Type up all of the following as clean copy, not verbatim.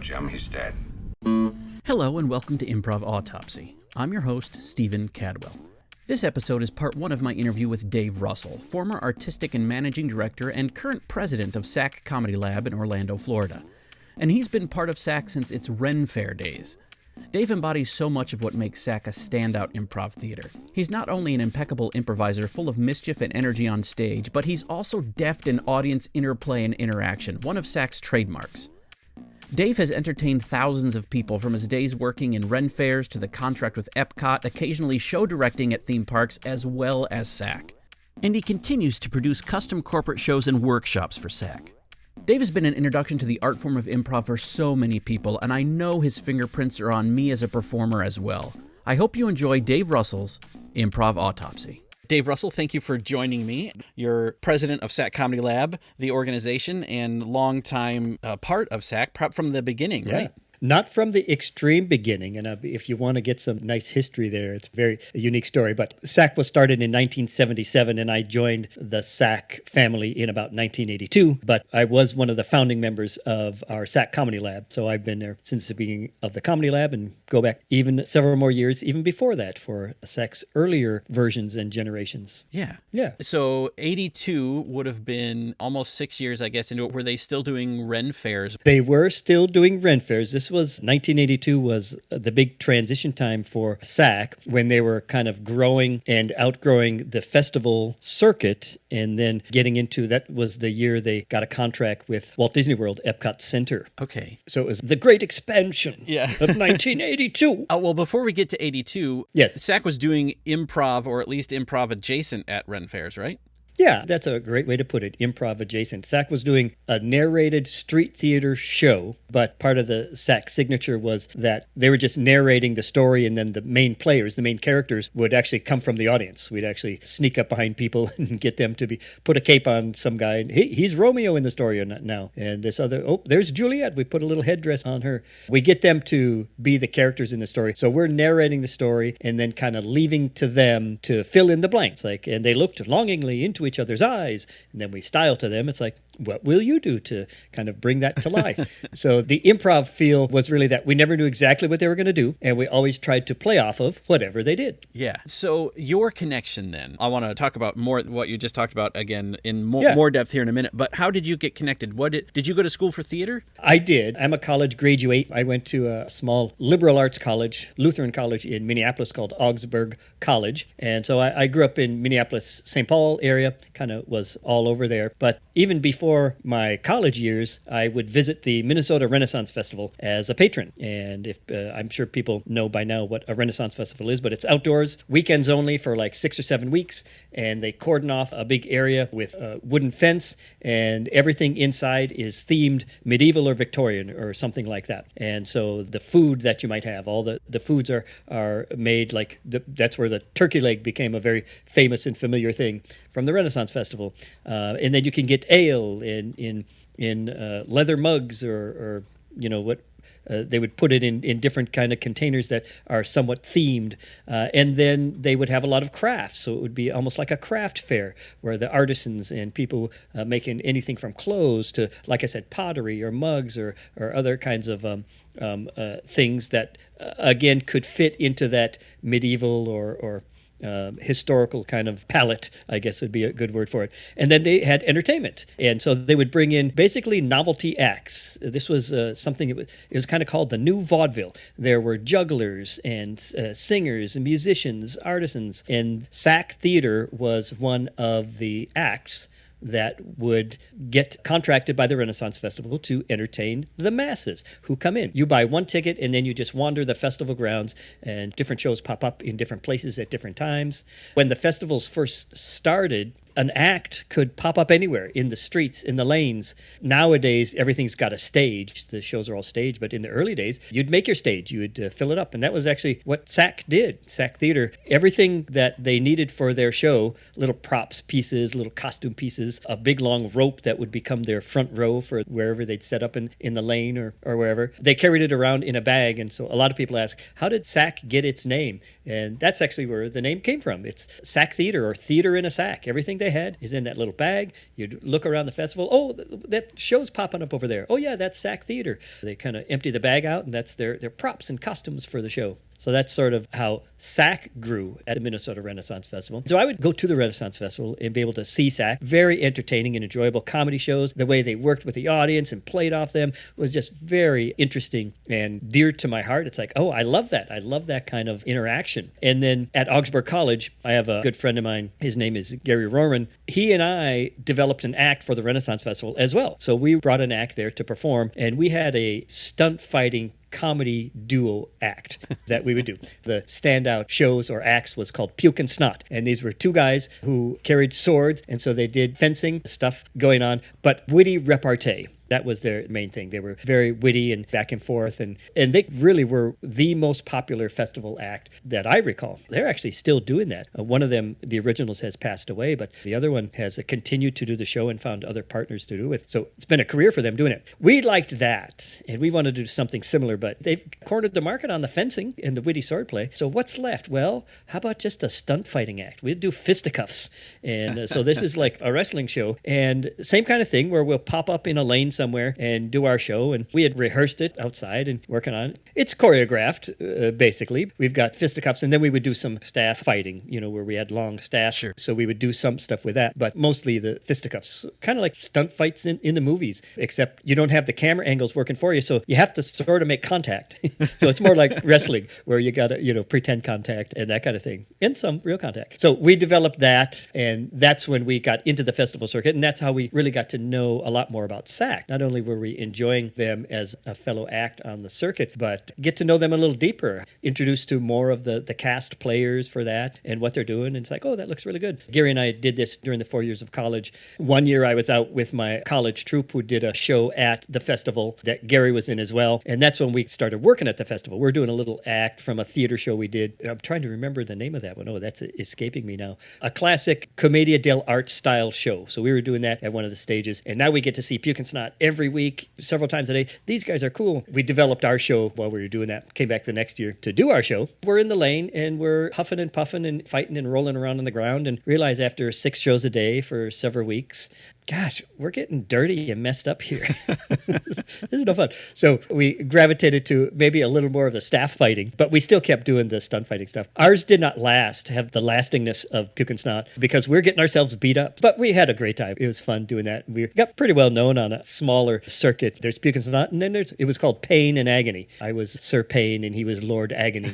Jim. He's dead. Hello and welcome to Improv Autopsy. I'm your host, Stephen Cadwell. This episode is part one of my interview with Dave Russell, former artistic and managing director and current president of SAC Comedy Lab in Orlando, Florida. And he's been part of SAC since its Ren Fair days. Dave embodies so much of what makes SAC a standout improv theater. He's not only an impeccable improviser full of mischief and energy on stage, but he's also deft in audience interplay and interaction, one of SAC's trademarks. Dave has entertained thousands of people from his days working in Ren Fairs to the contract with Epcot, occasionally show directing at theme parks as well as SAC. And he continues to produce custom corporate shows and workshops for SAC. Dave has been an introduction to the art form of improv for so many people, and I know his fingerprints are on me as a performer as well. I hope you enjoy Dave Russell's Improv Autopsy. Dave Russell, thank you for joining me. You're president of SAC Comedy Lab, the organization, and longtime part of SAC from the beginning, right? Not from the extreme beginning, and if you want to get some nice history there, it's a unique story. But SAC was started in 1977, and I joined the SAC family in about 1982. But I was one of the founding members of our SAC Comedy Lab, so I've been there since the beginning of the Comedy Lab and go back even several more years, even before that, for SAC's earlier versions and generations. Yeah. Yeah. So 82 would have been almost 6 years, I guess, into it. Were they still doing Ren Fairs? They were still doing Ren Fairs. 1982 was the big transition time for SAC when they were kind of growing and outgrowing the festival circuit, and then getting into, that was the year they got a contract with Walt Disney World, Epcot Center. Okay. So it was the great expansion of 1982. Well, before we get to 82, yes, SAC was doing improv, or at least improv adjacent at Ren Fairs, right? Yeah, that's a great way to put it, improv adjacent. SAC was doing a narrated street theater show, but part of the SAC signature was that they were just narrating the story, and then the main players, the main characters, would actually come from the audience. We'd actually sneak up behind people and get them to put a cape on some guy. And he's Romeo in the story now. And this other, there's Juliet. We put a little headdress on her. We get them to be the characters in the story. So we're narrating the story and then kind of leaving to them to fill in the blanks. And they looked longingly into each other's eyes, and then we style to them. It's like, what will you do to kind of bring that to life? So the improv feel was really that we never knew exactly what they were going to do, and we always tried to play off of whatever they did. Yeah. So your connection then, I want to talk about more what you just talked about again in more depth here in a minute, but how did you get connected? Did you go to school for theater? I did. I'm a college graduate. I went to a small liberal arts college, Lutheran college in Minneapolis called Augsburg College. And so I grew up in Minneapolis, St. Paul area, kind of was all over there. But even before my college years, I would visit the Minnesota Renaissance Festival as a patron. And if I'm sure people know by now what a Renaissance Festival is, but it's outdoors, weekends only for like 6 or 7 weeks. And they cordon off a big area with a wooden fence, and everything inside is themed medieval or Victorian or something like that. And so the food that you might have, all the foods are made like, that's where the turkey leg became a very famous and familiar thing from the Renaissance Festival. And then you can get ale in leather mugs or what they would put it in different kind of containers that are somewhat themed. And then they would have a lot of crafts. So it would be almost like a craft fair where the artisans and people making anything from clothes to, like I said, pottery or mugs or other kinds of things that, again, could fit into that medieval or historical kind of palette, I guess would be a good word for it. And then they had entertainment. And so they would bring in basically novelty acts. This was something, it was kind of called the new vaudeville. There were jugglers and singers and musicians, artisans. And SAC Theater was one of the acts that would get contracted by the Renaissance Festival to entertain the masses who come in. You buy one ticket and then you just wander the festival grounds, and different shows pop up in different places at different times. When the festivals first started, an act could pop up anywhere, in the streets, in the lanes. Nowadays, everything's got a stage. The shows are all staged, but in the early days, you'd make your stage. You would fill it up, and that was actually what SAC did. SAC Theater, everything that they needed for their show, little props pieces, little costume pieces, a big long rope that would become their front row for wherever they'd set up in the lane or wherever. They carried it around in a bag, and so a lot of people ask, how did SAC get its name? And that's actually where the name came from. It's SAC Theater, or Theater in a Sack. Everything they had is in that little bag. You'd look around the festival. Oh, that show's popping up over there. Oh, yeah, that's SAC Theater. They kind of empty the bag out, and that's their props and costumes for the show. So that's sort of how SAC grew at the Minnesota Renaissance Festival. So I would go to the Renaissance Festival and be able to see SAC. Very entertaining and enjoyable comedy shows. The way they worked with the audience and played off them was just very interesting and dear to my heart. It's like, oh, I love that. I love that kind of interaction. And then at Augsburg College, I have a good friend of mine. His name is Gary Rorman. He and I developed an act for the Renaissance Festival as well. So we brought an act there to perform, and we had a stunt fighting comedy duo act that we would do. The standout shows or acts was called Puke and Snot. And these were two guys who carried swords, and so they did fencing stuff going on, but witty repartee. That was their main thing. They were very witty and back and forth, and they really were the most popular festival act that I recall. They're actually still doing that. One of them, the originals, has passed away, but the other one has continued to do the show and found other partners to do it with. So it's been a career for them doing it. We liked that, and we wanted to do something similar, but they've cornered the market on the fencing and the witty swordplay. So what's left? Well, how about just a stunt fighting act? We'd do fisticuffs. And so this is like a wrestling show, and same kind of thing where we'll pop up in a lane somewhere and do our show. And we had rehearsed it outside and working on it. It's choreographed, basically. We've got fisticuffs, and then we would do some staff fighting, where we had long staff. Sure. So we would do some stuff with that, but mostly the fisticuffs, kind of like stunt fights in the movies, except you don't have the camera angles working for you. So you have to sort of make contact. So it's more like wrestling where you got to, pretend contact and that kind of thing, and some real contact. So we developed that, and that's when we got into the festival circuit, and that's how we really got to know a lot more about SAC. Not only were we enjoying them as a fellow act on the circuit, but get to know them a little deeper, introduced to more of the cast players for that and what they're doing. And it's like, oh, that looks really good. Gary and I did this during the 4 years of college. One year I was out with my college troupe who did a show at the festival that Gary was in as well. And that's when we started working at the festival. We're doing a little act from a theater show we did. I'm trying to remember the name of that one. Oh, that's escaping me now. A classic Commedia dell'arte style show. So we were doing that at one of the stages. And now we get to see Puke and Snot every week, several times a day. These guys are cool. We developed our show while we were doing that. Came back the next year to do our show. We're in the lane and we're huffing and puffing and fighting and rolling around on the ground, and realize after 6 shows a day for several weeks, gosh, we're getting dirty and messed up here. This is no fun. So we gravitated to maybe a little more of the staff fighting, but we still kept doing the stunt fighting stuff. Ours did not have the lastingness of Puke and Snot because we're getting ourselves beat up. But we had a great time. It was fun doing that. We got pretty well known on a smaller circuit. There's Puke and Snot, and then it was called Pain and Agony. I was Sir Pain, and he was Lord Agony.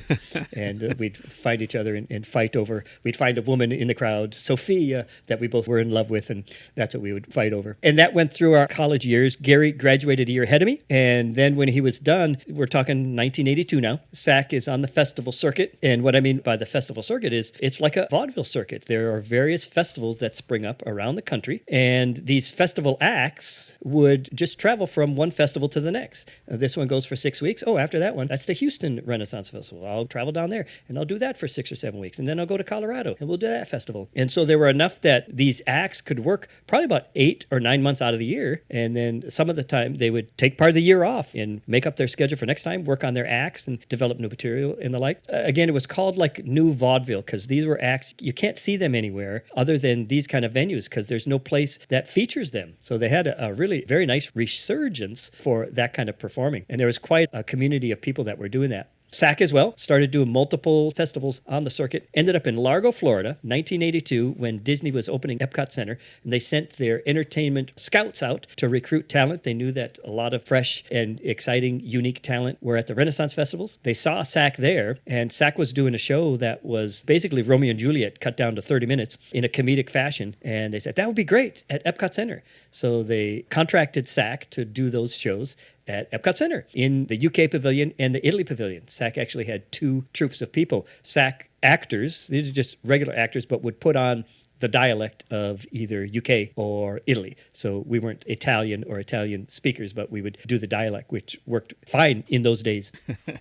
And we'd find each other and fight over. We'd find a woman in the crowd, Sophia, that we both were in love with, and that's what we would fight over. And that went through our college years. Gary graduated a year ahead of me. And then when he was done, we're talking 1982 now, SAC is on the festival circuit. And what I mean by the festival circuit is it's like a vaudeville circuit. There are various festivals that spring up around the country. And these festival acts would just travel from one festival to the next. This one goes for 6 weeks. Oh, after that one, that's the Houston Renaissance Festival. I'll travel down there and I'll do that for 6 or 7 weeks. And then I'll go to Colorado and we'll do that festival. And so there were enough that these acts could work probably about 8 or 9 months out of the year. And then some of the time they would take part of the year off and make up their schedule for next time, work on their acts and develop new material and the like. Again, it was called like new vaudeville because these were acts, you can't see them anywhere other than these kind of venues because there's no place that features them. So they had a really very nice resurgence for that kind of performing. And there was quite a community of people that were doing that. SAC as well started doing multiple festivals on the circuit, ended up in Largo, Florida, 1982, when Disney was opening Epcot Center, and they sent their entertainment scouts out to recruit talent. They knew that a lot of fresh and exciting, unique talent were at the Renaissance festivals. They saw SAC there, and SAC was doing a show that was basically Romeo and Juliet cut down to 30 minutes in a comedic fashion, and they said, that would be great at Epcot Center. So they contracted SAC to do those shows at Epcot Center in the UK pavilion and the Italy pavilion. SAC actually had 2 troupes of people. SAC actors, these are just regular actors, but would put on the dialect of either UK or Italy. So we weren't Italian or Italian speakers, but we would do the dialect, which worked fine in those days.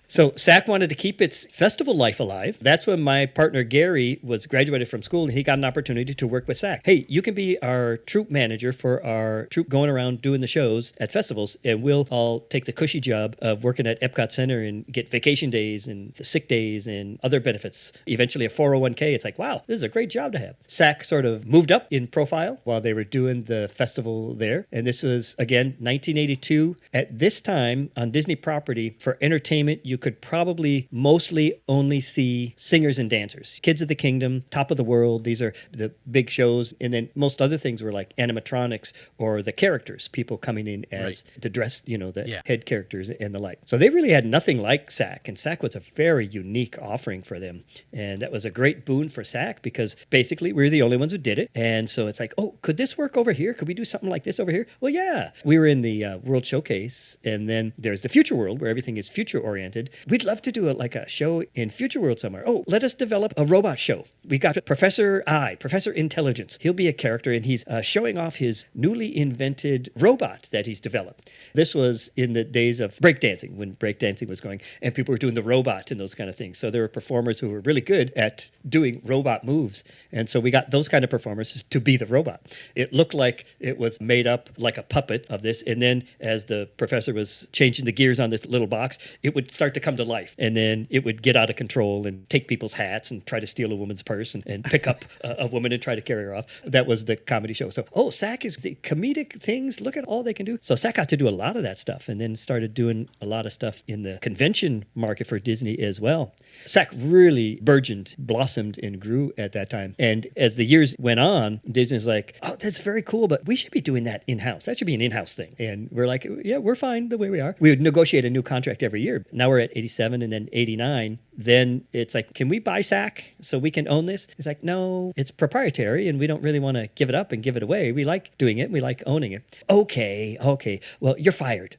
So SAC wanted to keep its festival life alive. That's when my partner Gary was graduated from school and he got an opportunity to work with SAC. Hey, you can be our troupe manager for our troupe going around doing the shows at festivals, and we'll all take the cushy job of working at Epcot Center and get vacation days and sick days and other benefits. Eventually a 401k. It's like, wow, this is a great job to have. SAC sort of moved up in profile while they were doing the festival there. And this was, again, 1982. At this time, on Disney property, for entertainment, you could probably mostly only see singers and dancers. Kids of the Kingdom, Top of the World, these are the big shows. And then most other things were like animatronics or the characters, people coming in as to dress, the head characters and the like. So they really had nothing like SAC, and SAC was a very unique offering for them. And that was a great boon for SAC because basically we were the only ones who did it. And so it's like, oh, could this work over here? Could we do something like this over here? Well, yeah. We were in the World Showcase, and then there's the Future World where everything is future oriented. We'd love to do a show in Future World somewhere. Oh, let us develop a robot show. We got Professor Intelligence. He'll be a character, and he's showing off his newly invented robot that he's developed. This was in the days of breakdancing, when breakdancing was going, and people were doing the robot and those kind of things. So there were performers who were really good at doing robot moves. And so we got those kind of performers to be the robot. It looked like it was made up like a puppet of this. And then as the professor was changing the gears on this little box, it would start to come to life. And then it would get out of control and take people's hats and try to steal a woman's purse and pick up a woman and try to carry her off. That was the comedy show. So, SAC is the comedic things. Look at all they can do. So SAC got to do a lot of that stuff, and then started doing a lot of stuff in the convention market for Disney as well. SAC really burgeoned, blossomed, and grew at that time. And as the years went on, Disney's like, oh, that's very cool, but we should be doing that in-house. That should be an in-house thing. And we're like, yeah, we're fine the way we are. We would negotiate a new contract every year. Now we're at 87 and then 89. Then it's like, can we buy SAC so we can own this? It's like, no, it's proprietary and we don't really want to give it up and give it away. We like doing it and we like owning it. Okay. Well, you're fired.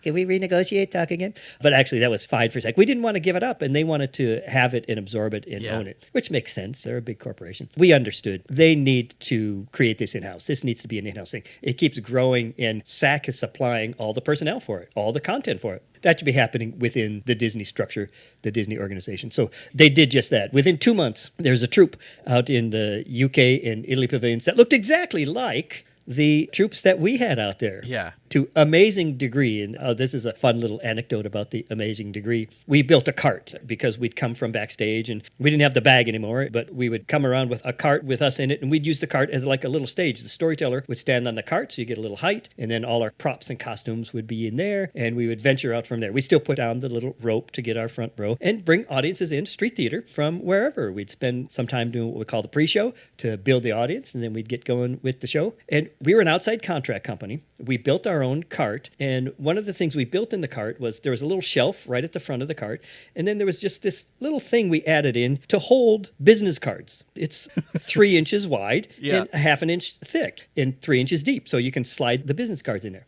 Can we renegotiate, talk again? But actually, that was fine for SAC. We didn't want to give it up, and they wanted to have it and absorb it and own it, which makes sense. They're a big corporation. We understood they need to create this in-house. This needs to be an in-house thing. It keeps growing, and SAC is supplying all the personnel for it, all the content for it. That should be happening within the Disney structure, the Disney organization. So they did just that. Within 2 months, there's a troupe out in the UK and Italy pavilions that looked exactly like the troops that we had out there. Yeah. To amazing degree. And this is a fun little anecdote about the amazing degree. We built a cart because we'd come from backstage and we didn't have the bag anymore, but we would come around with a cart with us in it, and we'd use the cart as like a little stage. The storyteller would stand on the cart, so you get a little height, and then all our props and costumes would be in there, and we would venture out from there. We still put down the little rope to get our front row and bring audiences in, street theater, from wherever. We'd spend some time doing what we call the pre-show to build the audience, and then we'd get going with the show. And we were an outside contract company. We built our own cart, and one of the things we built in the cart was there was a little shelf right at the front of the cart, and then there was just this little thing we added in to hold business cards. It's 3 inches wide and a half an inch thick and 3 inches deep, so you can slide the business cards in there.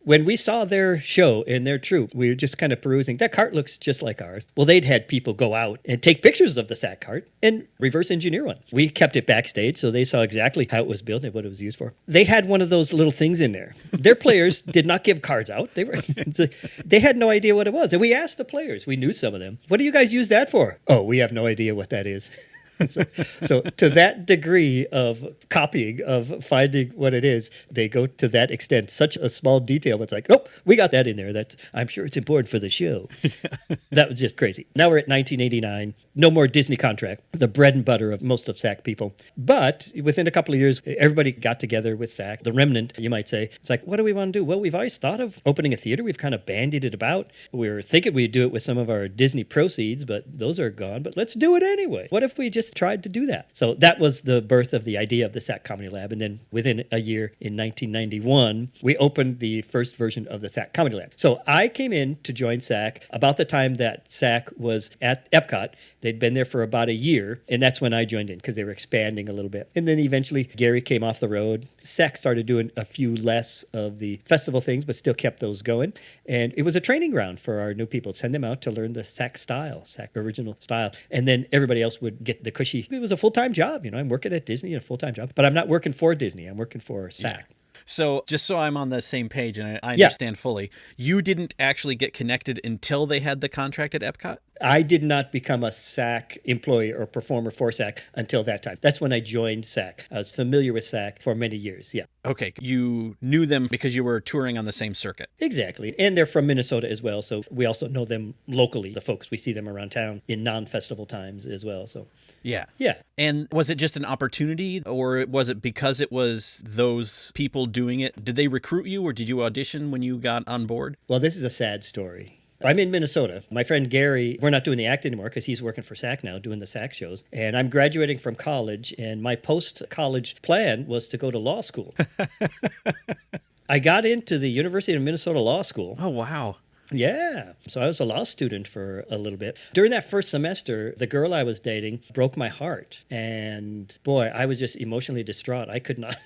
When we saw their show and their troupe, we were just kind of perusing. That cart looks just like ours. Well, they'd had people go out and take pictures of the SAC cart and reverse engineer one. We kept it backstage, so they saw exactly how it was built and what it was used for. They had one of those little things in there. Their players did not give cards out. They had no idea what it was. And we asked the players. We knew some of them. What do you guys use that for? Oh, we have no idea what that is. So to that degree of copying, of finding what it is, they go to that extent. Such a small detail. It's like, oh, we got that in there. I'm sure it's important for the show. That was just crazy. Now we're at 1989. No more Disney contract, the bread and butter of most of SAC people. But within a couple of years, everybody got together with SAC, the remnant, you might say. It's like, what do we want to do? Well, we've always thought of opening a theater. We've kind of bandied it about. We were thinking we'd do it with some of our Disney proceeds, but those are gone. But let's do it anyway. What if we just tried to do that? So that was the birth of the idea of the SAC Comedy Lab. And then within a year, in 1991, we opened the first version of the SAC Comedy Lab. So I came in to join SAC about the time that SAC was at Epcot. They'd been there for about a year, and that's when I joined in because they were expanding a little bit. And then eventually Gary came off the road. SAC started doing a few less of the festival things, but still kept those going. And it was a training ground for our new people. Send them out to learn the SAC style, SAC original style. And then everybody else would get the cushy. It was a full-time job. I'm working at Disney, a full-time job, but I'm not working for Disney. I'm working for SAC. Yeah. So just so I'm on the same page and I understand fully, you didn't actually get connected until they had the contract at Epcot? I did not become a SAC employee or performer for SAC until that time. That's when I joined SAC. I was familiar with SAC for many years. Yeah. Okay. You knew them because you were touring on the same circuit. Exactly. And they're from Minnesota as well. So we also know them locally, the folks. We see them around town in non-festival times as well. So Yeah. yeah. And was it just an opportunity, or was it because it was those people doing it? Did they recruit you, or did you audition when you got on board? Well, this is a sad story. I'm in Minnesota. My friend Gary, we're not doing the act anymore because he's working for SAC now, doing the SAC shows. And I'm graduating from college, and my post-college plan was to go to law school. I got into the University of Minnesota Law School. Oh, wow. Yeah. So I was a law student for a little bit. During that first semester, the girl I was dating broke my heart. And boy, I was just emotionally distraught. I could not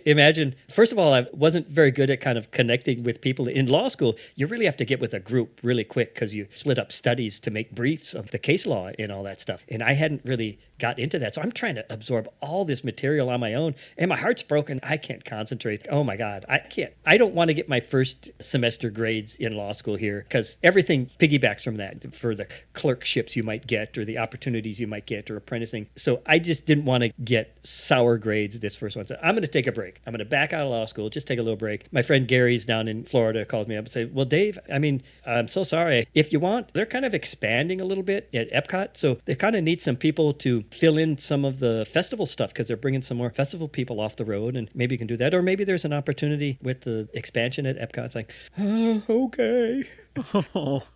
imagine. First of all, I wasn't very good at kind of connecting with people. In law school, you really have to get with a group really quick because you split up studies to make briefs of the case law and all that stuff. And I hadn't really got into that. So I'm trying to absorb all this material on my own, and my heart's broken. I can't concentrate. Oh my God, I can't. I don't want to get my first semester grades in law school here because everything piggybacks from that for the clerkships you might get or the opportunities you might get or apprenticing. So I just didn't want to get sour grades this first one. So I'm going to take a break. I'm going to back out of law school, just take a little break. My friend Gary's down in Florida called me up and said, well, Dave, I'm so sorry. If you want, they're kind of expanding a little bit at Epcot. So they kind of need some people to fill in some of the festival stuff because they're bringing some more festival people off the road, and maybe you can do that. Or maybe there's an opportunity with the expansion at Epcot. It's like, oh, okay.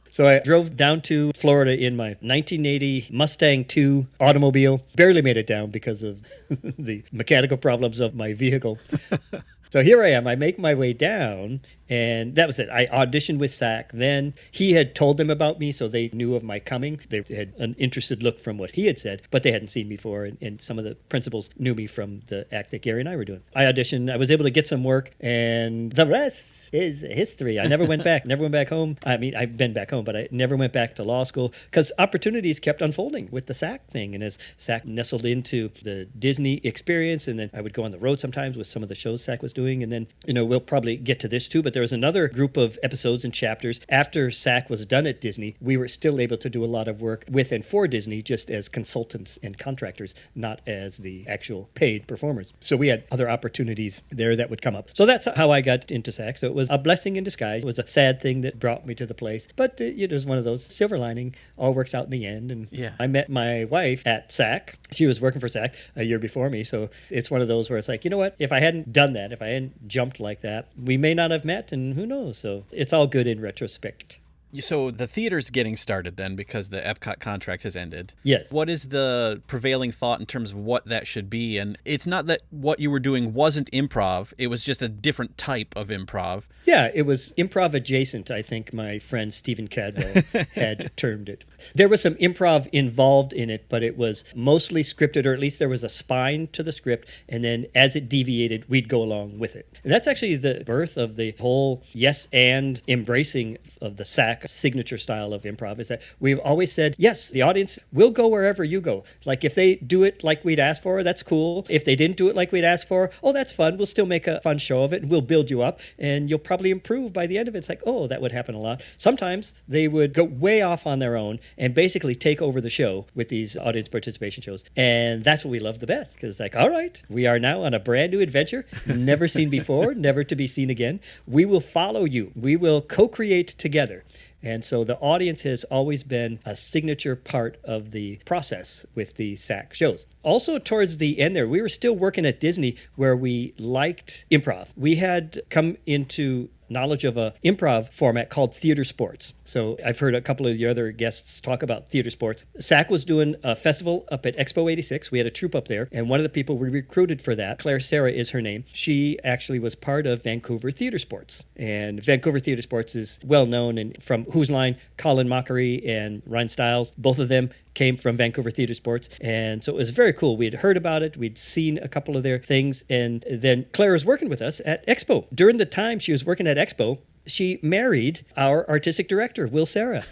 So I drove down to Florida in my 1980 Mustang II automobile. Barely made it down because of the mechanical problems of my vehicle. So here I am. I make my way down, and that was it. I auditioned with SAC. Then he had told them about me, so they knew of my coming. They had an interested look from what he had said, but they hadn't seen me before, and some of the principals knew me from the act that Gary and I were doing. I auditioned. I was able to get some work, and the rest is history. I never went back. Never went back home. I mean, I've been back home, but I never went back to law school because opportunities kept unfolding with the SAC thing. And as SAC nestled into the Disney experience, and then I would go on the road sometimes with some of the shows SAC was doing. And then, we'll probably get to this too, but there was another group of episodes and chapters after SAC was done at Disney. We were still able to do a lot of work with and for Disney just as consultants and contractors, not as the actual paid performers. So we had other opportunities there that would come up. So that's how I got into SAC. So it was a blessing in disguise. It was a sad thing that brought me to the place, but it was one of those silver lining, all works out in the end. And yeah. I met my wife at SAC. She was working for SAC a year before me. So it's one of those where it's like, you know what, if I hadn't done that, if I hadn't jumped like that, we may not have met, and who knows? So it's all good in retrospect. So the theater's getting started then because the Epcot contract has ended. Yes. What is the prevailing thought in terms of what that should be? And it's not that what you were doing wasn't improv. It was just a different type of improv. Yeah, it was improv adjacent, I think my friend Stephen Cadwell had termed it. There was some improv involved in it, but it was mostly scripted, or at least there was a spine to the script. And then as it deviated, we'd go along with it. And that's actually the birth of the whole yes and embracing of the SAC signature style of improv, is that we've always said, yes, the audience will go wherever you go. Like if they do it like we'd asked for, that's cool. If they didn't do it like we'd asked for, oh, that's fun. We'll still make a fun show of it, and we'll build you up, and you'll probably improve by the end of it. It's like, oh, that would happen a lot. Sometimes they would go way off on their own and basically take over the show with these audience participation shows. And that's what we love the best, because it's like, all right, we are now on a brand new adventure, never seen before, never to be seen again. We will follow you. We will co-create together. And so the audience has always been a signature part of the process with the SAC shows. Also, towards the end there, we were still working at Disney where we liked improv. We had come into knowledge of a improv format called theater sports. So I've heard a couple of the other guests talk about theater sports. SAC was doing a festival up at Expo 86. We had a troupe up there, and one of the people we recruited for that, Claire Sarah is her name, she actually was part of Vancouver Theater Sports. And Vancouver Theater Sports is well known, and from Whose Line, Colin Mockery and Ryan Stiles, both of them came from Vancouver Theater Sports. And so it was very cool. We had heard about it. We'd seen a couple of their things. And then Claire was working with us at Expo. During the time she was working at Expo, she married our artistic director, Will Serra.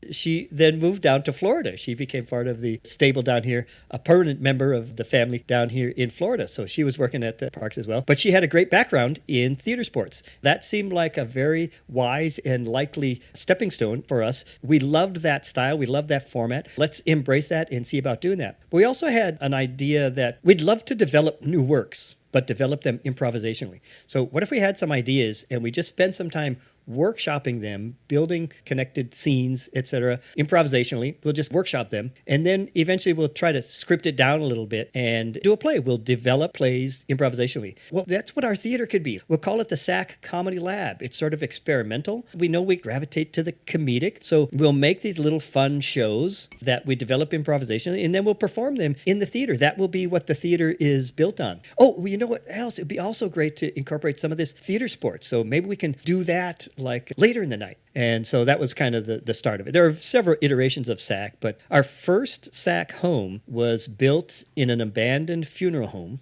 She then moved down to Florida. She became part of the stable down here, a permanent member of the family down here in Florida. So she was working at the parks as well. But she had a great background in theater sports. That seemed like a very wise and likely stepping stone for us. We loved that style. We loved that format. Let's embrace that and see about doing that. But we also had an idea that we'd love to develop new works, but develop them improvisationally. So what if we had some ideas and we just spend some time workshopping them, building connected scenes, etc., improvisationally. We'll just workshop them. And then eventually we'll try to script it down a little bit and do a play. We'll develop plays improvisationally. Well, that's what our theater could be. We'll call it the SAC Comedy Lab. It's sort of experimental. We know we gravitate to the comedic. So we'll make these little fun shows that we develop improvisationally, and then we'll perform them in the theater. That will be what the theater is built on. Oh, well, you know what else? It'd be also great to incorporate some of this theater sports. So maybe we can do that like later in the night. And so that was kind of the start of it. There are several iterations of SAC, but our first SAC home was built in an abandoned funeral home.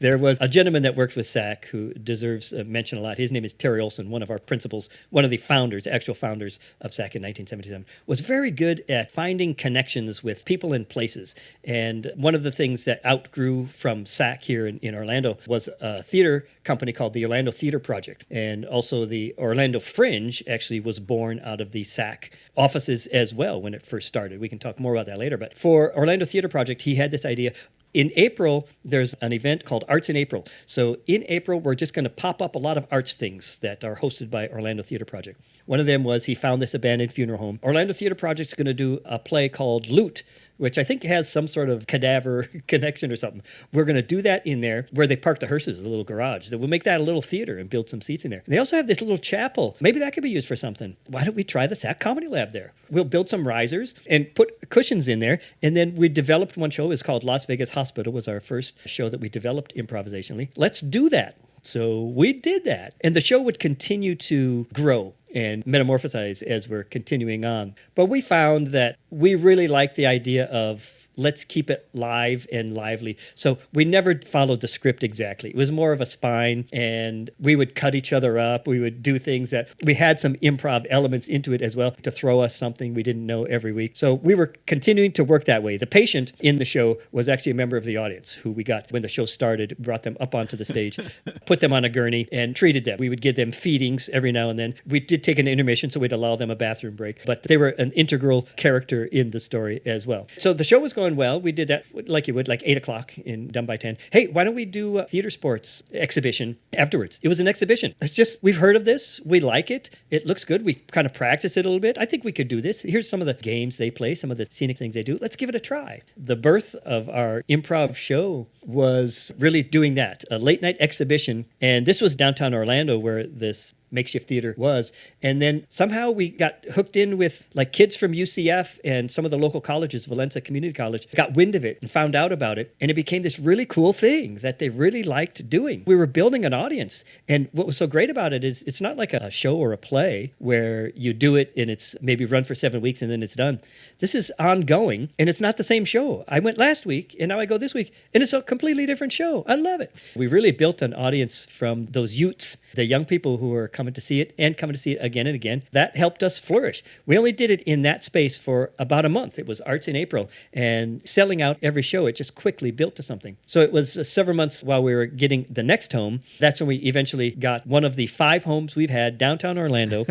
There was a gentleman that works with SAC who deserves mention a lot. His name is Terry Olson, one of our principals, one of the founders, actual founders of SAC in 1977, was very good at finding connections with people and places. And one of the things that outgrew from SAC here in Orlando was a theater company called the Orlando Theater Project. And also the Orlando Fringe actually was born out of the SAC offices as well when it first started. We can talk more about that later. But for Orlando Theater Project, he had this idea. In April, there's an event called Arts in April. So in April, we're just going to pop up a lot of arts things that are hosted by Orlando Theater Project. One of them was he found this abandoned funeral home. Orlando Theater Project's going to do a play called Loot, which I think has some sort of cadaver connection or something. We're going to do that in there where they park the hearses, the little garage. We'll make that a little theater and build some seats in there. And they also have this little chapel. Maybe that could be used for something. Why don't we try the SAC Comedy Lab there? We'll build some risers and put cushions in there. And then we developed one show. It's called Las Vegas Hospital. Was our first show that we developed improvisationally. Let's do that. So we did that. And the show would continue to grow and metamorphosize as we're continuing on. But we found that we really liked the idea of let's keep it live and lively. So we never followed the script exactly. It was more of a spine, and we would cut each other up. We would do things that we had some improv elements into it as well to throw us something we didn't know every week. So we were continuing to work that way. The patient in the show was actually a member of the audience who we got when the show started, brought them up onto the stage, put them on a gurney, and treated them. We would give them feedings every now and then. We did take an intermission, so we'd allow them a bathroom break. But they were an integral character in the story as well. So the show was going well. We did that like you would, like 8 o'clock and done by 10. Hey, why don't we do a theater sports exhibition afterwards? It was an exhibition. It's just, we've heard of this. We like it. It looks good. We kind of practice it a little bit. I think we could do this. Here's some of the games they play, some of the scenic things they do. Let's give it a try. The birth of our improv show was really doing that, a late night exhibition. And this was downtown Orlando where this makeshift theater was. And then somehow we got hooked in with like kids from UCF and some of the local colleges, Valencia Community College, got wind of it and found out about it. And it became this really cool thing that they really liked doing. We were building an audience. And what was so great about it is it's not like a show or a play where you do it and it's maybe run for 7 weeks and then it's done. This is ongoing, and it's not the same show. I went last week and now I go this week, and it's a completely different show. I love it. We really built an audience from those youths, the young people who are coming to see it and coming to see it again and again. That helped us flourish. We only did it in that space for about a month. It was Arts in April, and selling out every show, it just quickly built to something. So it was several months while we were getting the next home. That's when we eventually got one of the 5 homes we've had downtown Orlando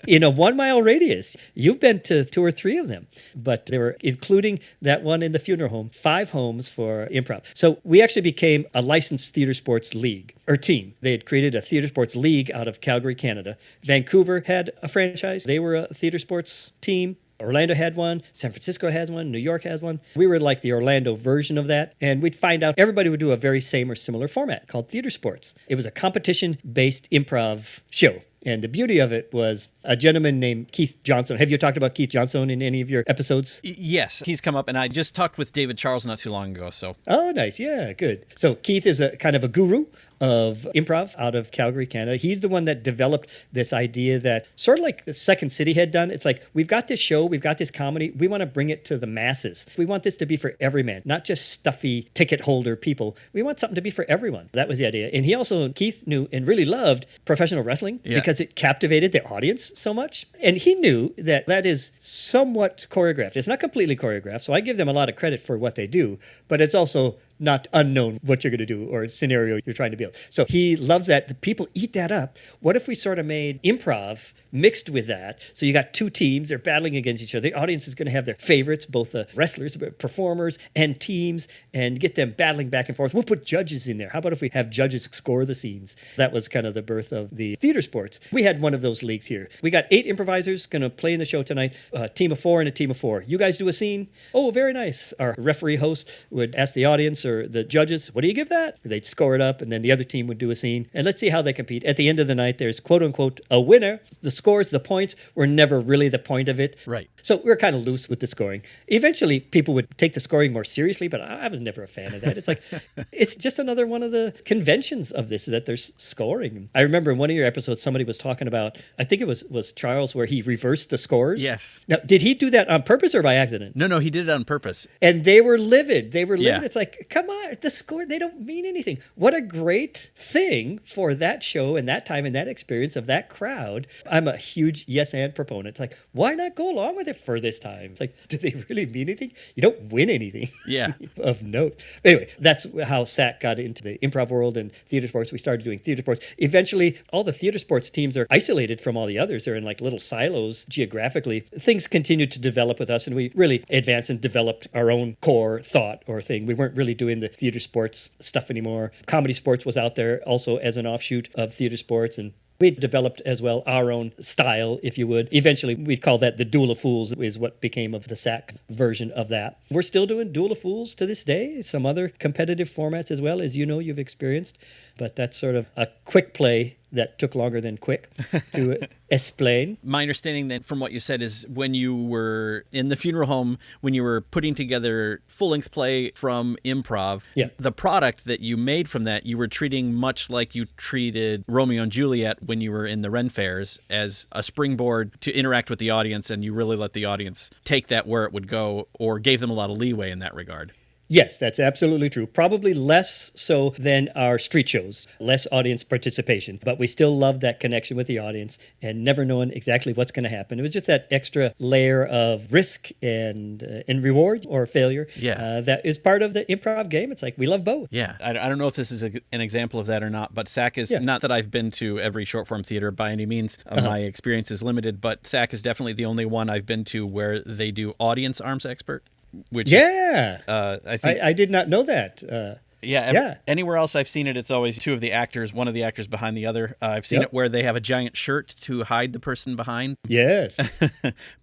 in a 1-mile radius. You've been to 2 or 3 of them, but they were including that one in the funeral home, 5 homes for improv. So we actually became a licensed theater sports league or team. They had created a theater sports league out of Calgary, Canada. Vancouver had a franchise. They were a theater sports team. Orlando had one. San Francisco has one. New York has one. We were like the Orlando version of that. And we'd find out everybody would do a very same or similar format called theater sports. It was a competition-based improv show. And the beauty of it was a gentleman named Keith Johnson. Have you talked about Keith Johnson in any of your episodes? Yes, he's come up, and I just talked with David Charles not too long ago. So. Oh, nice. Yeah, good. So Keith is a kind of a guru of improv out of Calgary, Canada. He's the one that developed this idea that sort of like the Second City had done. It's like, we've got this show, we've got this comedy, we want to bring it to the masses. We want this to be for every man, not just stuffy ticket holder people. We want something to be for everyone. That was the idea. And he also, Keith knew and really loved professional wrestling because it captivated the audience so much. And he knew that that is somewhat choreographed. It's not completely choreographed, so I give them a lot of credit for what they do, but it's also not unknown what you're going to do or scenario you're trying to build. So he loves that. The people eat that up. What if we sort of made improv mixed with that? So you got two teams, they're battling against each other. The audience is going to have their favorites, both the wrestlers, performers, and teams, and get them battling back and forth. We'll put judges in there. How about if we have judges score the scenes? That was kind of the birth of the theater sports. We had one of those leagues here. We got 8 improvisers going to play in the show tonight, a team of 4 and a team of 4. You guys do a scene. Oh, very nice. Our referee host would ask the audience or the judges, what do you give that? They'd score it up, and then the other team would do a scene. And let's see how they compete. At the end of the night, there's quote unquote a winner. The scores, the points were never really the point of it. Right. So we were kind of loose with the scoring. Eventually, people would take the scoring more seriously, but I was never a fan of that. It's like, it's just another one of the conventions of this, that there's scoring. I remember in one of your episodes, somebody was talking about, I think it was Charles, where he reversed the scores. Yes. Now, did he do that on purpose or by accident? No, he did it on purpose. And they were livid. They were livid. Yeah. It's like, come on, the score, they don't mean anything. What a great thing for that show and that time and that experience of that crowd. I'm a huge yes and proponent. It's like, why not go along with it for this time? It's like, do they really mean anything? You don't win anything Yeah. of note. Anyway, that's how SAC got into the improv world and theater sports. We started doing theater sports. Eventually, all the theater sports teams are isolated from all the others. They're in like little silos geographically. Things continued to develop with us, and we really advanced and developed our own core thought or thing. We weren't really doing the theater sports stuff anymore. Comedy sports was out there also as an offshoot of theater sports, and we developed as well our own style, if you would. Eventually, we'd call that the Duel of Fools, is what became of the SAC version of that. We're still doing Duel of Fools to this day, some other competitive formats as well, as you know, you've experienced. But that's sort of a quick play that took longer than quick to explain. My understanding then from what you said is when you were in the funeral home, when you were putting together full-length play from improv, the product that you made from that, you were treating much like you treated Romeo and Juliet when you were in the Ren Fairs, as a springboard to interact with the audience, and you really let the audience take that where it would go, or gave them a lot of leeway in that regard. Yes, that's absolutely true. Probably less so than our street shows, less audience participation, but we still love that connection with the audience and never knowing exactly what's going to happen. It was just that extra layer of risk and reward or failure that is part of the improv game. It's like we love both. Yeah, I don't know if this is an example of that or not, but SAC is, not that I've been to every short form theater by any means. My experience is limited, but SAC is definitely the only one I've been to where they do audience arms expert. Which, I think I did not know that. Anywhere else I've seen it, it's always two of the actors, one of the actors behind the other. I've seen it where they have a giant shirt to hide the person behind. Yes.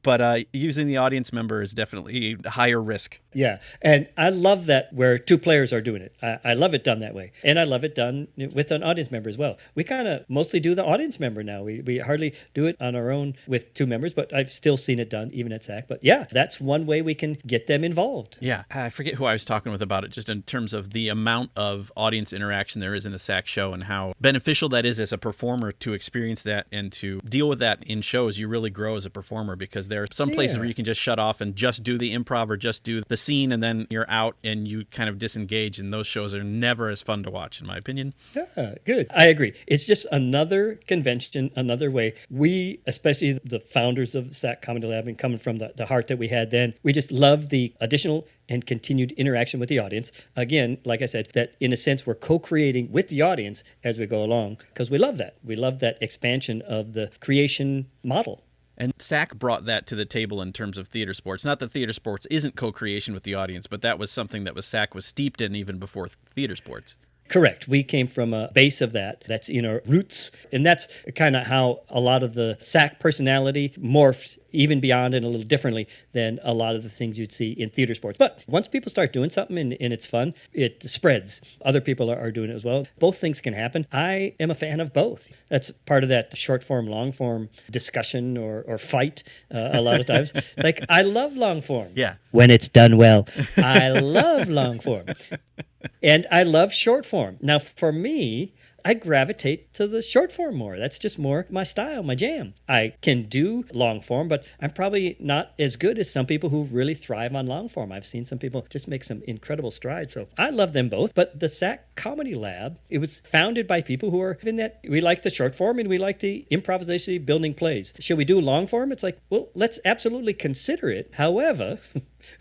But using the audience member is definitely higher risk. Yeah. And I love that where 2 players are doing it. I love it done that way. And I love it done with an audience member as well. We kind of mostly do the audience member now. We hardly do it on our own with 2 members, but I've still seen it done even at SAC. But yeah, that's one way we can get them involved. Yeah. I forget who I was talking with about it, just in terms of the amount of audience interaction there is in a SAC show and how beneficial that is as a performer to experience that and to deal with that in shows. You really grow as a performer, because there are some places where you can just shut off and just do the improv or just do the scene, and then you're out and you kind of disengage, and those shows are never as fun to watch, in my opinion. Yeah, good. I agree. It's just another convention, another way. We, especially the founders of SAC Comedy Lab, and coming from the heart that we had then, we just love the additional and continued interaction with the audience. Again, like I said, that in a sense we're co-creating with the audience as we go along, because we love that. We love that expansion of the creation model. And SAC brought that to the table in terms of theater sports. Not that theater sports isn't co-creation with the audience, but that was something that SAC was steeped in even before theater sports. Correct. We came from a base of that. That's in our roots. And that's kind of how a lot of the SAC personality morphed even beyond and a little differently than a lot of the things you'd see in theater sports. But once people start doing something and it's fun, it spreads. Other people are doing it as well. Both things can happen. I am a fan of both. That's part of that short form, long form discussion or fight a lot of times. Like, I love long form. Yeah. When it's done well. I love long form. And I love short form. Now, for me, I gravitate to the short form more. That's just more my style, my jam. I can do long form, but I'm probably not as good as some people who really thrive on long form. I've seen some people just make some incredible strides. So I love them both. But the SAC Comedy Lab, it was founded by people who are in that we like the short form and we like the improvisation building plays. Should we do long form? It's like, well, let's absolutely consider it. However,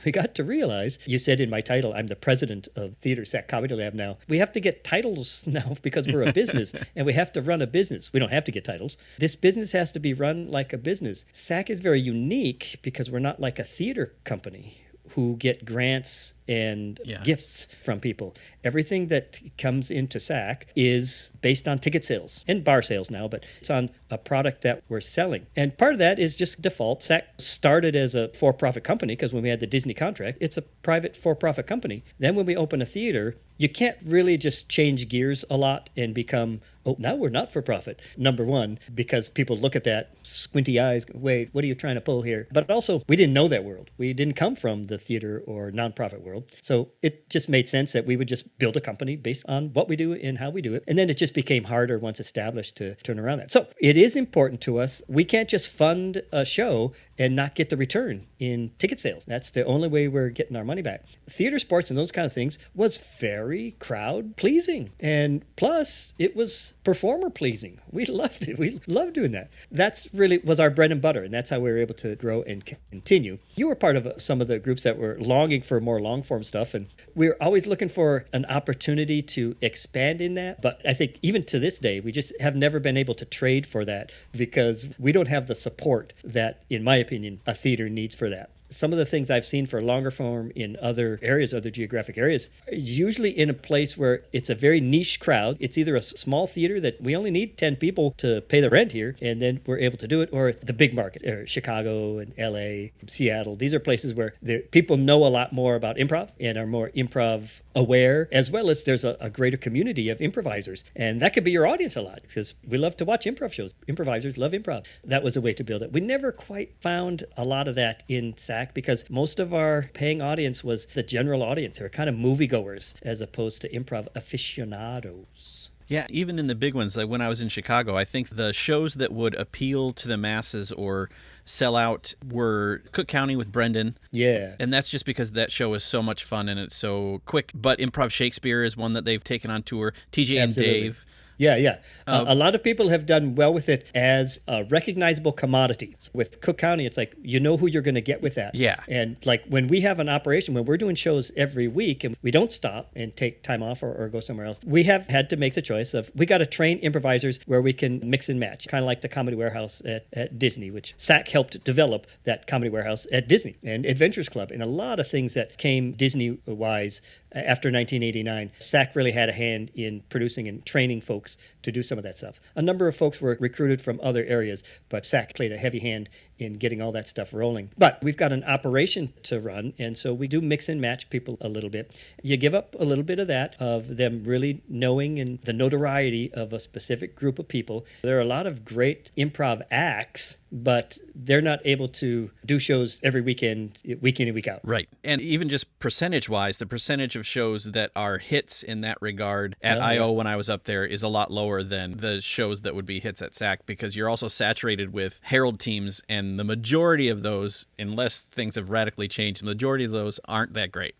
we got to realize, you said in my title, I'm the president of Theater SAC Comedy Lab now. We have to get titles now because we're a business and we have to run a business. We don't have to get titles. This business has to be run like a business. SAC is very unique because we're not like a theater company who get grants and gifts from people. Everything that comes into SAC is based on ticket sales and bar sales now, but it's on a product that we're selling. And part of that is just default. SAC started as a for-profit company because when we had the Disney contract, it's a private for-profit company. Then when we open a theater, you can't really just change gears a lot and become, oh, now we're not for profit. Number one, because people look at that squinty eyes, wait, what are you trying to pull here? But also, we didn't know that world. We didn't come from the theater or nonprofit world. So it just made sense that we would just build a company based on what we do and how we do it. And then it just became harder once established to turn around that. So it is important to us. We can't just fund a show and not get the return in ticket sales. That's the only way we're getting our money back. Theater sports and those kind of things was very crowd pleasing. And plus, it was performer pleasing. We loved it. We loved doing that. That's really was our bread and butter. And that's how we were able to grow and continue. You were part of some of the groups that were longing for more long form stuff. And we were always looking for an opportunity to expand in that. But I think even to this day, we just have never been able to trade for that because we don't have the support that, in my opinion, a theater needs for that. Some of the things I've seen for longer form in other areas, other geographic areas, usually in a place where it's a very niche crowd. It's either a small theater that we only need 10 people to pay the rent here, and then we're able to do it, or the big markets, or Chicago and LA, Seattle. These are places where people know a lot more about improv and are more improv aware, as well as there's a greater community of improvisers. And that could be your audience a lot because we love to watch improv shows. Improvisers love improv. That was a way to build it. We never quite found a lot of that in SAC because most of our paying audience was the general audience. They were kind of moviegoers as opposed to improv aficionados. Yeah, even in the big ones, like when I was in Chicago, I think the shows that would appeal to the masses or sell out were Cook County with Brendan. Yeah. And that's just because that show is so much fun and it's so quick. But Improv Shakespeare is one that they've taken on tour. TJ and Dave. Yeah. A lot of people have done well with it as a recognizable commodity. With Cook County, it's like, you know who you're going to get with that. Yeah. And like when we have an operation, when we're doing shows every week and we don't stop and take time off or go somewhere else, we have had to make the choice of, we got to train improvisers where we can mix and match, kind of like the Comedy Warehouse at Disney, which SAC helped develop that Comedy Warehouse at Disney and Adventures Club and a lot of things that came Disney-wise after 1989. SAC really had a hand in producing and training folks to do some of that stuff. A number of folks were recruited from other areas, but SAC played a heavy hand in getting all that stuff rolling. But we've got an operation to run, and so we do mix and match people a little bit. You give up a little bit of that, of them really knowing and the notoriety of a specific group of people. There are a lot of great improv acts, but they're not able to do shows every weekend in and week out. Right. And even just percentage-wise, the percentage of shows that are hits in that regard at I.O. when I was up there is a lot lower than the shows that would be hits at SAC because you're also saturated with Herald teams, and the majority of those, unless things have radically changed, the majority of those aren't that great.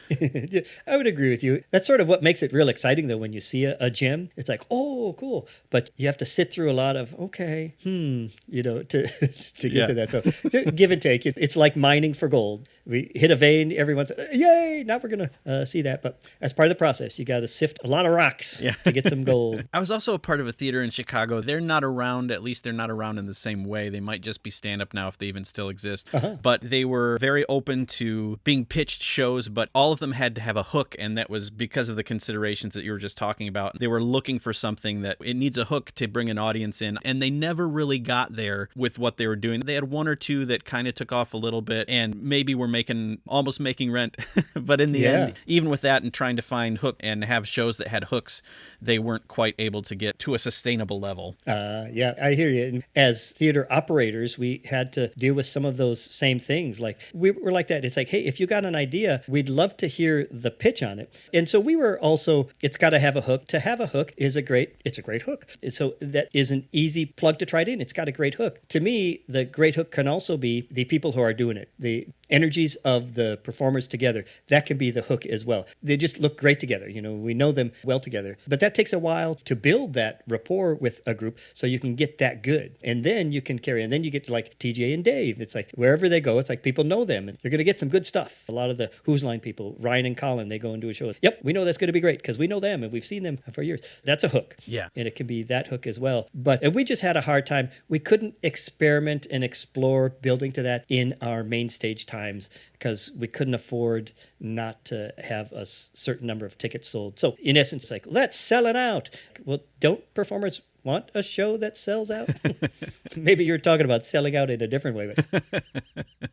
I would agree with you. That's sort of what makes it real exciting, though, when you see a gem. It's like, oh, cool. But you have to sit through a lot of, okay, to get to that. So give and take. It's like mining for gold. We hit a vein, everyone's, yay, now we're going to see that. But as part of the process, you got to sift a lot of rocks to get some gold. I was also a part of a theater in Chicago. They're not around, at least they're not around in the same way. They might just be stand-up now if they even still exist. But they were very open to being pitched shows, but all of them had to have a hook, and that was because of the considerations that you were just talking about. They were looking for something that it needs a hook to bring an audience in, and they never really got there with what they were doing. They had one or two that kind of took off a little bit, and maybe were almost making rent. But in the end, even with that and trying to find hook and have shows that had hooks, they weren't quite able to get to a sustainable level. I hear you. And as theater operators, we had to deal with some of those same things. Like we were like that. It's like, hey, if you got an idea, we'd love to hear the pitch on it. And so we were also, it's got to have a hook. To have a hook is it's a great hook. And so that is an easy plug to try it in. It's got a great hook. To me, the great hook can also be the people who are doing it, the energies of the performers together. That can be the hook as well. They just look great together. We know them well together. But that takes a while to build that rapport with a group so you can get that good. And then you can carry, and then you get to like TJ and Dave. It's like wherever they go, it's like people know them and they're going to get some good stuff. A lot of the Who's Line people, Ryan and Colin, they go and do a show. Yep, we know that's going to be great because we know them and we've seen them for years. That's a hook. Yeah. And it can be that hook as well. But we just had a hard time. We couldn't experiment and explore building to that in our main stage times because we couldn't afford not to have a certain number of tickets sold. So in essence, like, let's sell it out. Well, don't performers want a show that sells out? Maybe you're talking about selling out in a different way. But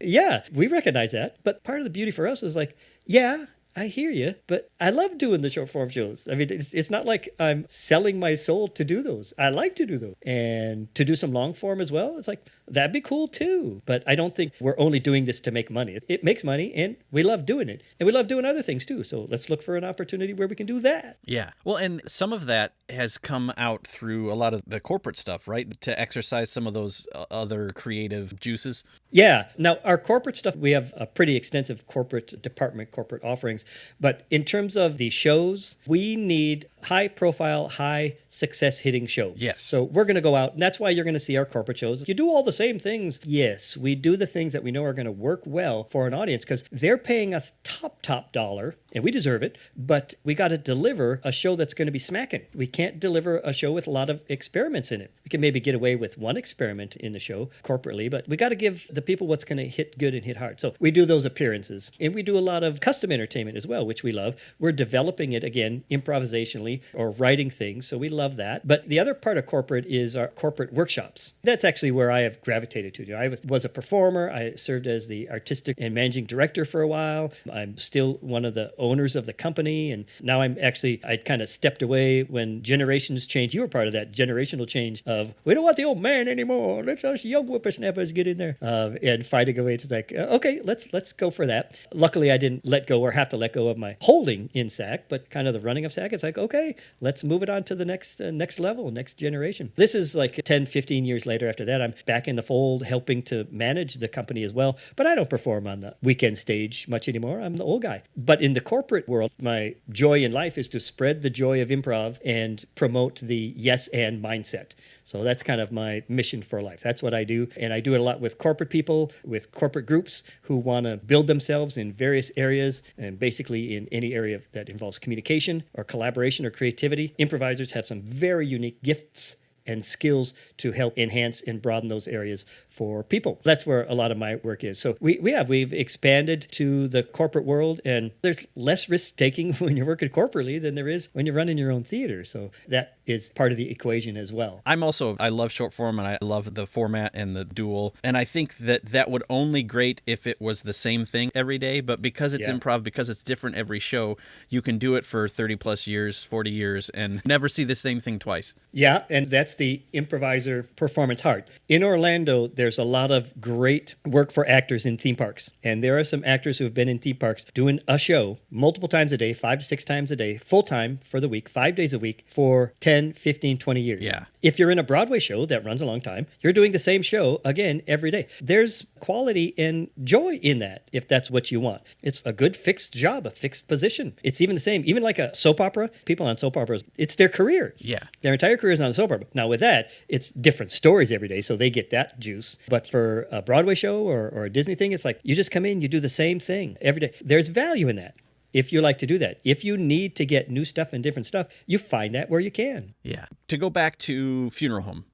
yeah, we recognize that. But part of the beauty for us is like, yeah, I hear you, but I love doing the short form shows. I mean, it's not like I'm selling my soul to do those. I like to do those. And to do some long form as well, it's like, that'd be cool too. But I don't think we're only doing this to make money. It makes money and we love doing it. And we love doing other things too. So let's look for an opportunity where we can do that. Yeah. Well, and some of that has come out through a lot of the corporate stuff, right? To exercise some of those other creative juices. Yeah. Now, our corporate stuff, we have a pretty extensive corporate department, corporate offerings. But in terms of the shows, we need high profile, high success hitting shows. Yes. So we're going to go out, and that's why you're going to see our corporate shows. You do all the same things. Yes, we do the things that we know are going to work well for an audience because they're paying us top dollar, and we deserve it, but we got to deliver a show that's going to be smacking. We can't deliver a show with a lot of experiments in it. We can maybe get away with one experiment in the show corporately, but we got to give the people what's going to hit good and hit hard. So we do those appearances, and we do a lot of custom entertainment as well, which we love. We're developing it, again, improvisationally or writing things, so we love that. But the other part of corporate is our corporate workshops. That's actually where I have gravitated to. I was a performer. I served as the artistic and managing director for a while. I'm still one of the owners of the company, and now I kind of stepped away when generations changed. You were part of that generational change of, we don't want the old man anymore. Let's us young whippersnappers get in there and fighting away. It's like, okay, let's go for that. Luckily, I didn't let go or have to let go of my holding in SAC, but kind of the running of SAC. It's like, okay, let's move it on to the next level, next generation. This is like 10, 15 years later after that. I'm back in the fold helping to manage the company as well, but I don't perform on the weekend stage much anymore. I'm the old guy. But in the corporate world, my joy in life is to spread the joy of improv and promote the yes and mindset. So that's kind of my mission for life. That's what I do. And I do it a lot with corporate people, with corporate groups who want to build themselves in various areas, and basically in any area that involves communication or collaboration or creativity. Improvisers have some very unique gifts and skills to help enhance and broaden those areas for people. That's where a lot of my work is. So we've expanded to the corporate world, and there's less risk taking when you're working corporately than there is when you're running your own theater. So that is part of the equation as well. I love short form, and I love the format and the dual. And I think that would only great if it was the same thing every day. But because it's improv, because it's different every show, you can do it for 30 plus years, 40 years, and never see the same thing twice. Yeah, and that's the improviser performance heart. In Orlando, there's a lot of great work for actors in theme parks. And there are some actors who have been in theme parks doing a show multiple times a day, 5 to 6 times a day, full time for the week, 5 days a week for 10, 15, 20 years. Yeah. If you're in a Broadway show that runs a long time, you're doing the same show again every day. There's quality and joy in that if that's what you want. It's a good fixed job, a fixed position. It's even the same, even like a soap opera, people on soap operas, it's their career. Yeah. Their entire career is on a soap opera. Now with that, it's different stories every day, so they get that juice. But for a Broadway show or a Disney thing, it's like you just come in, you do the same thing every day. There's value in that. If you like to do that, if you need to get new stuff and different stuff, you find that where you can. Yeah. To go back to funeral home.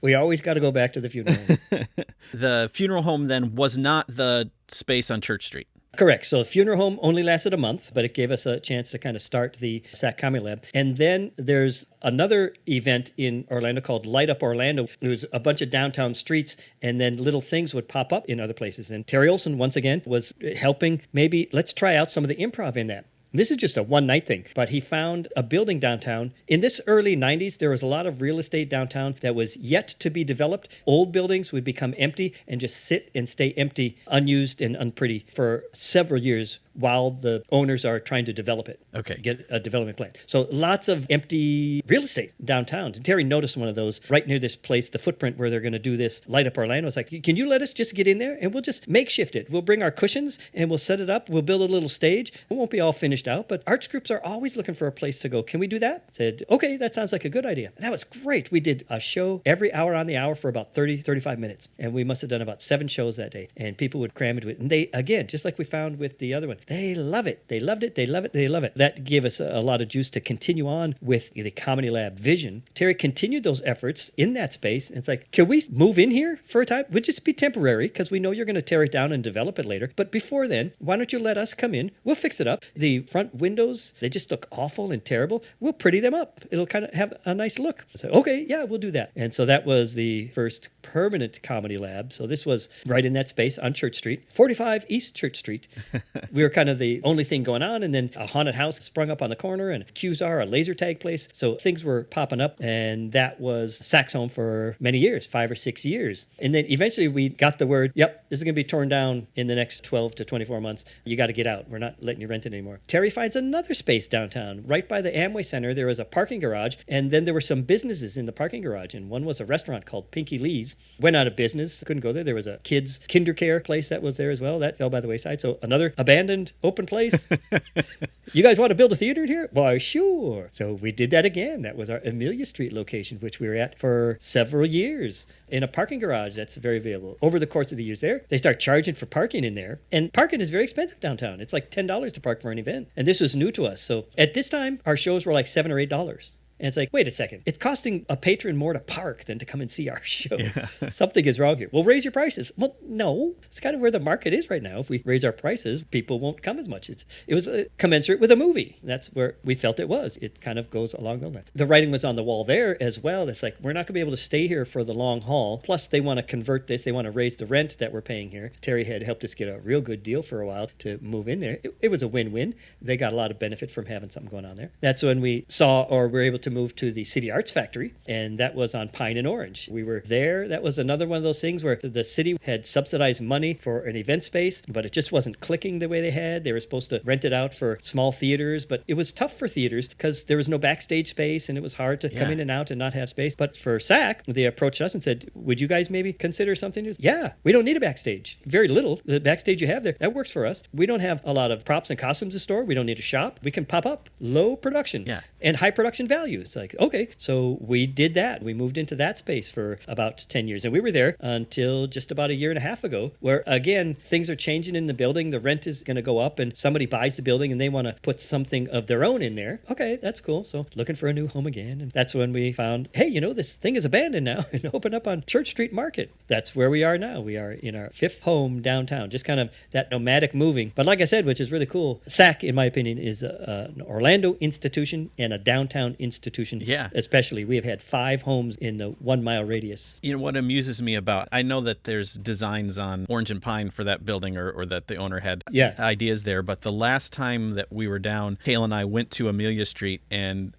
We always got to go back to the funeral home. The funeral home then was not the space on Church Street. Correct. So the funeral home only lasted a month, but it gave us a chance to kind of start the SAC Comedy Lab. And then there's another event in Orlando called Light Up Orlando. It was a bunch of downtown streets, and then little things would pop up in other places. And Terry Olson, once again, was helping maybe let's try out some of the improv in that. This is just a one night thing, but he found a building downtown. In this early 90s, there was a lot of real estate downtown that was yet to be developed. Old buildings would become empty and just sit and stay empty, unused and unpretty for several years while the owners are trying to develop it. Okay. Get a development plan. So lots of empty real estate downtown. And Terry noticed one of those right near this place, the footprint where they're going to do this Light Up Orlando. It's like, can you let us just get in there and we'll just makeshift it. We'll bring our cushions and we'll set it up. We'll build a little stage. It won't be all finished out, but arts groups are always looking for a place to go. Can we do that? Said, okay, that sounds like a good idea. And that was great. We did a show every hour on the hour for about 30, 35 minutes. And we must have done about 7 shows that day. And people would cram into it. And they, again, just like we found with the other one, they love it. They loved it. They love it. They love it. That gave us a lot of juice to continue on with the Comedy Lab vision. Terry continued those efforts in that space. And it's like, can we move in here for a time? We'd just be temporary because we know you're going to tear it down and develop it later. But before then, why don't you let us come in? We'll fix it up. The front windows, they just look awful and terrible. We'll pretty them up. It'll kind of have a nice look. So, okay, yeah, we'll do that. And so that was the first permanent Comedy Lab. So this was right in that space on Church Street, 45 East Church Street. We were kind of the only thing going on, and then a haunted house sprung up on the corner and QZar, a laser tag place. So things were popping up, and that was Saks home for many years, 5 or 6 years. And then eventually we got the word, yep, this is going to be torn down in the next 12 to 24 months. You got to get out. We're not letting you rent it anymore. Terry finds another space downtown. Right by the Amway Center, there was a parking garage, and then there were some businesses in the parking garage, and one was a restaurant called Pinky Lee's. Went out of business. Couldn't go there. There was a kids' kinder care place that was there as well. That fell by the wayside. So another abandoned open place. You guys want to build a theater here? Why, sure. So we did that again. That was our Amelia Street location, which we were at for several years in a parking garage that's very available. Over the course of the years there, they start charging for parking in there. And parking is very expensive downtown. It's like $10 to park for an event. And this was new to us. So at this time, our shows were like $7 or $8. And it's like, wait a second. It's costing a patron more to park than to come and see our show. Yeah. Something is wrong here. Well, raise your prices. Well, no. It's kind of where the market is right now. If we raise our prices, people won't come as much. It was commensurate with a movie. That's where we felt it was. It kind of goes along those lines. The writing was on the wall there as well. It's like, we're not going to be able to stay here for the long haul. Plus, they want to convert this. They want to raise the rent that we're paying here. Terry had helped us get a real good deal for a while to move in there. It was a win-win. They got a lot of benefit from having something going on there. That's when we saw or were able to move to the City Arts Factory, and that was on Pine and Orange. We were there. That was another one of those things where the city had subsidized money for an event space, but it just wasn't clicking the way they had. They were supposed to rent it out for small theaters, but it was tough for theaters because there was no backstage space, and it was hard to come in and out and not have space. But for SAC, they approached us and said, would you guys maybe consider something? Yeah, we don't need a backstage. Very little. The backstage you have there, that works for us. We don't have a lot of props and costumes to store. We don't need a shop. We can pop up. Low production and high production value. It's like, okay, so we did that. We moved into that space for about 10 years. And we were there until just about a year and a half ago, where again, things are changing in the building. The rent is going to go up and somebody buys the building and they want to put something of their own in there. Okay, that's cool. So looking for a new home again. And that's when we found, hey, this thing is abandoned now and opened up on Church Street Market. That's where we are now. We are in our 5th home downtown, just kind of that nomadic moving. But like I said, which is really cool, SAC, in my opinion, is an Orlando institution and a downtown institution. Yeah. Especially, we have had 5 homes in the 1 mile radius. What amuses me about, I know that there's designs on Orange and Pine for that building or that the owner had ideas there, but the last time that we were down, Kale and I went to Amelia Street and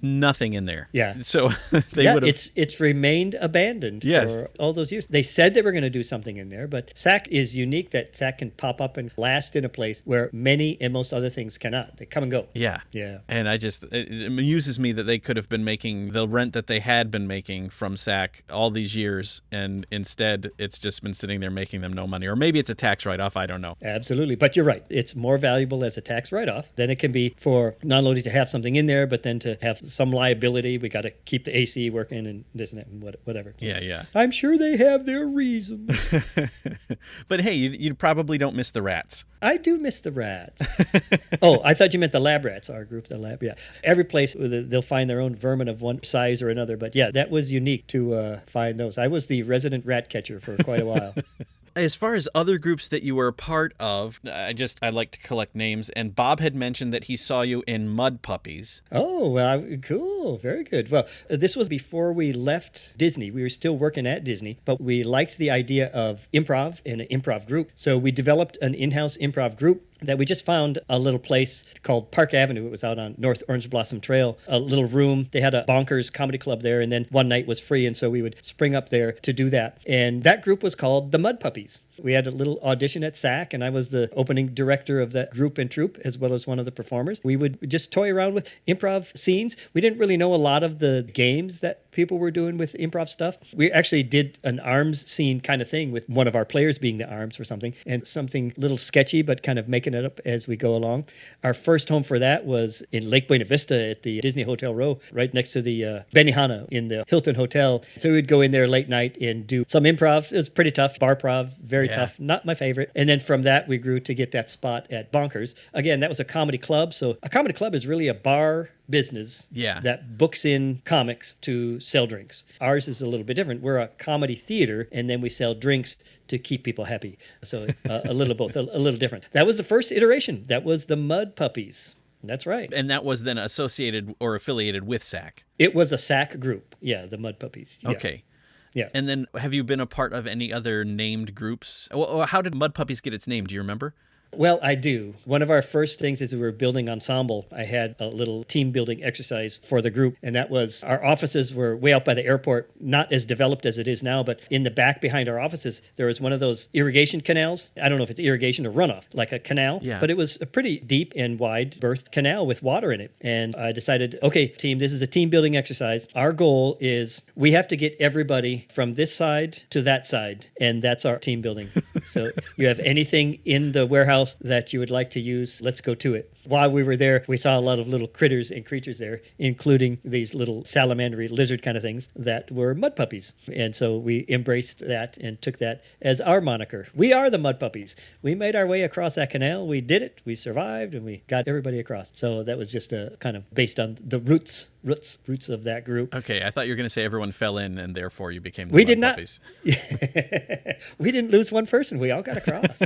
nothing in there. Yeah. So they would have... It's remained abandoned for all those years. They said they were going to do something in there, but SAC is unique that SAC can pop up and last in a place where many and most other things cannot. They come and go. Yeah. Yeah. And it amuses me that they could have been making the rent that they had been making from SAC all these years, and instead it's just been sitting there making them no money. Or maybe it's a tax write-off, I don't know. Absolutely. But you're right. It's more valuable as a tax write-off than it can be for not only to have something in there, but then to have some liability. We got to keep the AC working and this and that and whatever. Yeah. I'm sure they have their reasons. But hey, you probably don't miss the rats. I do miss the rats. Oh, I thought you meant the lab rats, our group, the lab. Yeah. Every place, they'll find their own vermin of one size or another. But yeah, that was unique to find those. I was the resident rat catcher for quite a while. As far as other groups that you were a part of, I like to collect names, and Bob had mentioned that he saw you in Mud Puppies. Oh, well, cool. Very good. Well, this was before we left Disney. We were still working at Disney, but we liked the idea of improv and an improv group. So we developed an in-house improv group. that we just found a little place called Park Avenue. It was out on North Orange Blossom Trail, a little room. They had a bonkers comedy club there, and then one night was free, and so we would spring up there to do that. And that group was called the Mud Puppies. We had a little audition at SAC, and I was the opening director of that group and troupe, as well as one of the performers. We would just toy around with improv scenes. We didn't really know a lot of the games that people were doing with improv stuff. We actually did an arms scene kind of thing with one of our players being the arms or something, and something little sketchy, but kind of making it up as we go along. Our first home for that was in Lake Buena Vista at the Disney Hotel Row, right next to the Benihana in the Hilton Hotel. So we'd go in there late night and do some improv. It was pretty tough, bar prov, very tough, not my favorite. And then from that, we grew to get that spot at Bonkers. Again, that was a comedy club. So a comedy club is really a bar business that books in comics to sell drinks. Ours is a little bit different. We're a comedy theater, and then we sell drinks to keep people happy. So a little both, a little different. That was the first iteration. That was the Mud Puppies. That's right. And that was then associated or affiliated with SAC? It was a SAC group. Yeah, the Mud Puppies. Yeah. Okay. Yeah. And then have you been a part of any other named groups? Well, how did Mud Puppies get its name? Do you remember? Well, I do. One of our first things as we were building ensemble, I had a little team building exercise for the group. And that was our offices were way out by the airport, not as developed as it is now, but in the back behind our offices, there was one of those irrigation canals. I don't know if it's irrigation or runoff, like a canal, but it was a pretty deep and wide berth canal with water in it. And I decided, okay, team, this is a team building exercise. Our goal is we have to get everybody from this side to that side. And that's our team building. So you have anything in the warehouse that you would like to use, let's go to it. While we were there, we saw a lot of little critters and creatures there, including these little salamandery lizard kind of things that were mud puppies. And so we embraced that and took that as our moniker. We are the Mud Puppies. We made our way across that canal. We did it. We survived, and we got everybody across. So that was just a kind of based on the roots of that group. Okay, I thought you were going to say everyone fell in, and therefore you became the Mud Puppies. We didn't lose one person. We all got across.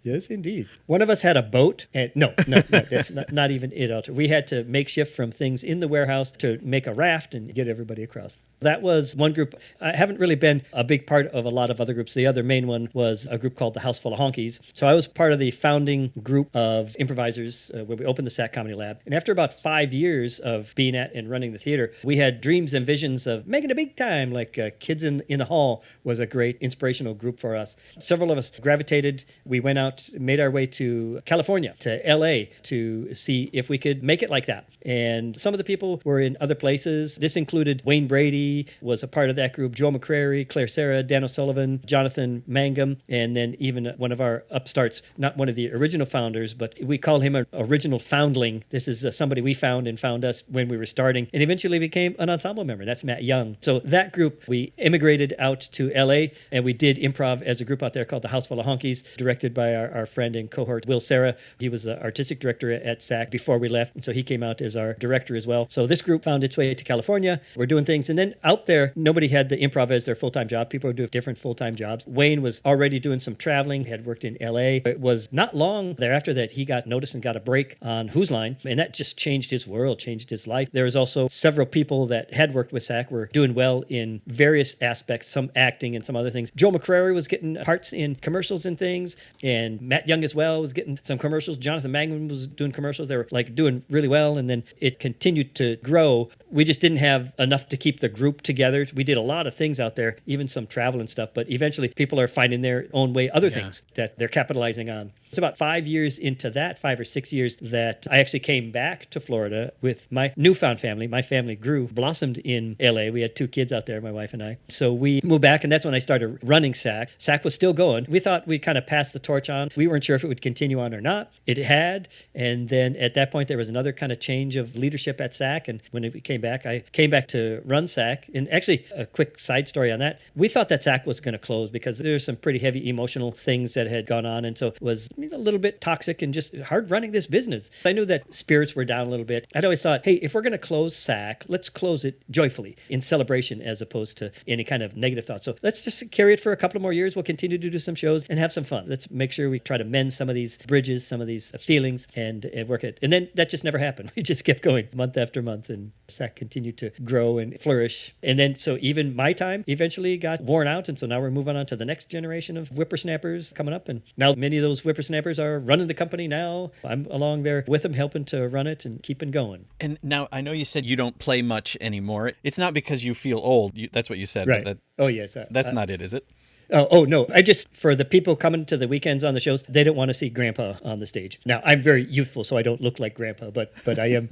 Yes, indeed. One of us had a boat. And no, that's not even it. Alter. We had to make shift from things in the warehouse to make a raft and get everybody across. That was one group. I haven't really been a big part of a lot of other groups. The other main one was a group called the House Full of Honkies. So I was part of the founding group of improvisers when we opened the SAC Comedy Lab. And after about 5 years of being at and running the theater, we had dreams and visions of making a big time, like Kids in the Hall was a great inspirational group for us. Several of us gravitated. We went out, made our way to California, to LA, to see if we could make it like that. And some of the people were in other places. This included Wayne Brady, was a part of that group, Joe McCrary, Claire Sarah, Dan O'Sullivan, Jonathan Mangum, and then even one of our upstarts, not one of the original founders, but we call him an original foundling. This is somebody we found and found us when we were starting, and eventually became an ensemble member. That's Matt Young. So that group, we immigrated out to LA, and we did improv as a group out there called the House Full of Honkies, directed by our friend and cohort, Will Serra. He was the artistic director at SAC before we left, and so he came out as our director as well. So this group found its way to California. We're doing things, and then out there, nobody had the improv as their full-time job. People were doing different full-time jobs. Wayne was already doing some traveling, had worked in LA. It was not long thereafter that he got noticed and got a break on Whose Line, and that just changed his world, changed his life. There was also several people that had worked with SAC were doing well in various aspects, some acting and some other things. Joe McCrary was getting parts in commercials and things, and Matt Young as well was getting some commercials. Jonathan Mangum was doing commercials. They were like doing really well, and then it continued to grow. We just didn't have enough to keep the group together. We did a lot of things out there, even some travel and stuff, but eventually people are finding their own way, other things that they're capitalizing on. It's about 5 years into that, 5 or 6 years, that I actually came back to Florida with my newfound family. My family blossomed in LA. We had 2 kids out there, my wife and I. So we moved back, and that's when I started running SAC. SAC was still going. We thought we'd kind of pass the torch on. We weren't sure if it would continue on or not. It had, and then at that point, there was another kind of change of leadership at SAC, and when it came back, I came back to run SAC. And actually, a quick side story on that, we thought that SAC was going to close because there were some pretty heavy emotional things that had gone on, and so it was a little bit toxic and just hard running this business. I knew that spirits were down a little bit. I'd always thought, hey, if we're going to close SAC, let's close it joyfully in celebration as opposed to any kind of negative thought. So let's just carry it for a couple of more years. We'll continue to do some shows and have some fun. Let's make sure we try to mend some of these bridges, some of these feelings, and work it. And then that just never happened. We just kept going month after month, and SAC continued to grow and flourish. And then so even my time eventually got worn out, and so now we're moving on to the next generation of whippersnappers coming up, and now many of those whippersnappers whippersnappers are running the company now. I'm along there with them, helping to run it and keeping going. And now I know you said you don't play much anymore. It's not because you feel old. That's what you said. Right. But Oh, yes. that's not it, is it? Oh, no. I just, for the people coming to the weekends on the shows, they don't want to see Grandpa on the stage. Now, I'm very youthful, so I don't look like Grandpa, but I'm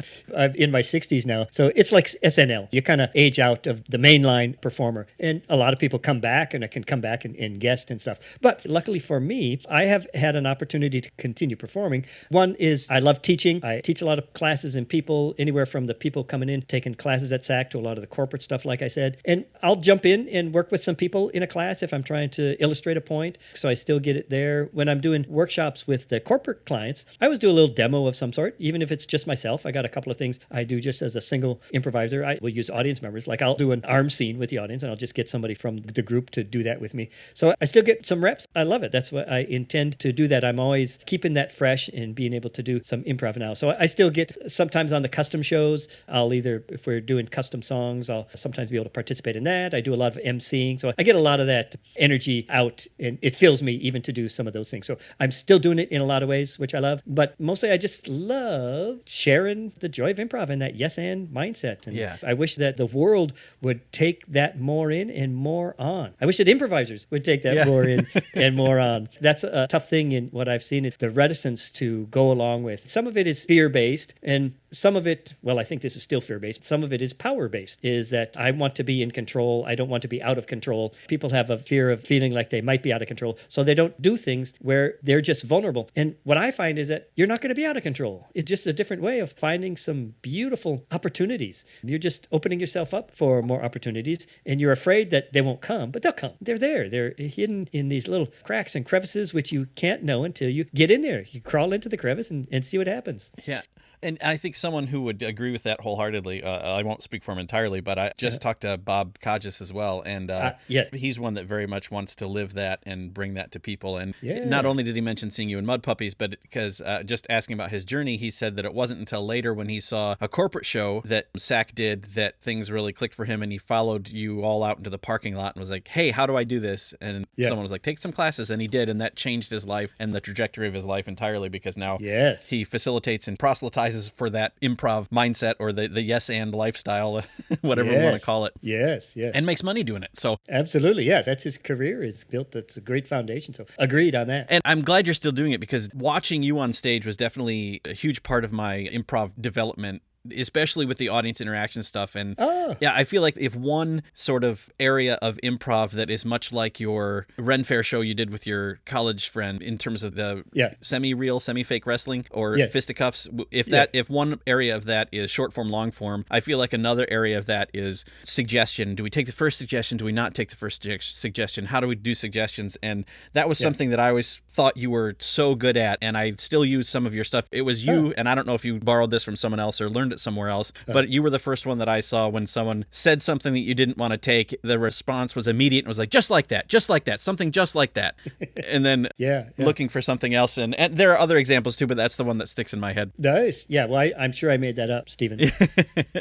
in my 60s now. So it's like SNL. You kind of age out of the mainline performer. And a lot of people come back, and I can come back and guest and stuff. But luckily for me, I have had an opportunity to continue performing. One is I love teaching. I teach a lot of classes and people, anywhere from the people coming in, taking classes at SAC to a lot of the corporate stuff, like I said. And I'll jump in and work with some people in a class if I'm trying to illustrate a point. So I still get it there. When I'm doing workshops with the corporate clients, I always do a little demo of some sort, even if it's just myself. I got a couple of things I do just as a single improviser. I will use audience members. Like I'll do an arm scene with the audience and I'll just get somebody from the group to do that with me. So I still get some reps. I love it. That's what I intend to do that. I'm always keeping that fresh and being able to do some improv now. So I still get sometimes on the custom shows. I'll either, if we're doing custom songs, I'll sometimes be able to participate in that. I do a lot of emceeing. So I get a lot of that energy out, and it fills me even to do some of those things. So I'm still doing it in a lot of ways, which I love. But mostly I just love sharing the joy of improv and that yes and mindset. And yeah. I wish that the world would take that more in and more on. I wish that improvisers would take that more in and more on. That's a tough thing in what I've seen, is the reticence to go along with. Some of it is fear-based, and some of it, well, I think this is still fear-based. Some of it is power-based, is that I want to be in control. I don't want to be out of control. People have a fear of feeling like they might be out of control, so they don't do things where they're just vulnerable. And what I find is that you're not going to be out of control. It's just a different way of finding some beautiful opportunities. You're just opening yourself up for more opportunities, and you're afraid that they won't come, but they'll come. They're there. They're hidden in these little cracks and crevices, which you can't know until you get in there. You crawl into the crevice and see what happens. Yeah. And I think someone who would agree with that wholeheartedly, I won't speak for him entirely, but I just talked to Bob Kodges as well. And he's one that very much wants to live that and bring that to people. And not only did he mention seeing you in Mud Puppies, but because just asking about his journey, he said that it wasn't until later when he saw a corporate show that SAC did that things really clicked for him. And he followed you all out into the parking lot and was like, hey, how do I do this? And someone was like, take some classes. And he did. And that changed his life and the trajectory of his life entirely, because now he facilitates and proselytizes for that improv mindset, or the yes and lifestyle, whatever we want to call it. Yes. And makes money doing it. So absolutely. Yeah. That's his career is built. That's a great foundation. So agreed on that. And I'm glad you're still doing it, because watching you on stage was definitely a huge part of my improv development, especially with the audience interaction stuff. And I feel like if one sort of area of improv that is much like your Ren Fair show you did with your college friend in terms of the semi-real, semi-fake wrestling or fisticuffs, if one area of that is short form, long form, I feel like another area of that is suggestion. Do we take the first suggestion? Do we not take the first suggestion? How do we do suggestions? And that was something that I always thought you were so good at, and I still use some of your stuff. It was you, and I don't know if you borrowed this from someone else or learned it somewhere else, but you were the first one that I saw when someone said something that you didn't want to take, the response was immediate and was like, just like that, something just like that. And then looking for something else. And there are other examples too, but that's the one that sticks in my head. Nice. Yeah. Well, I'm sure I made that up, Stephen.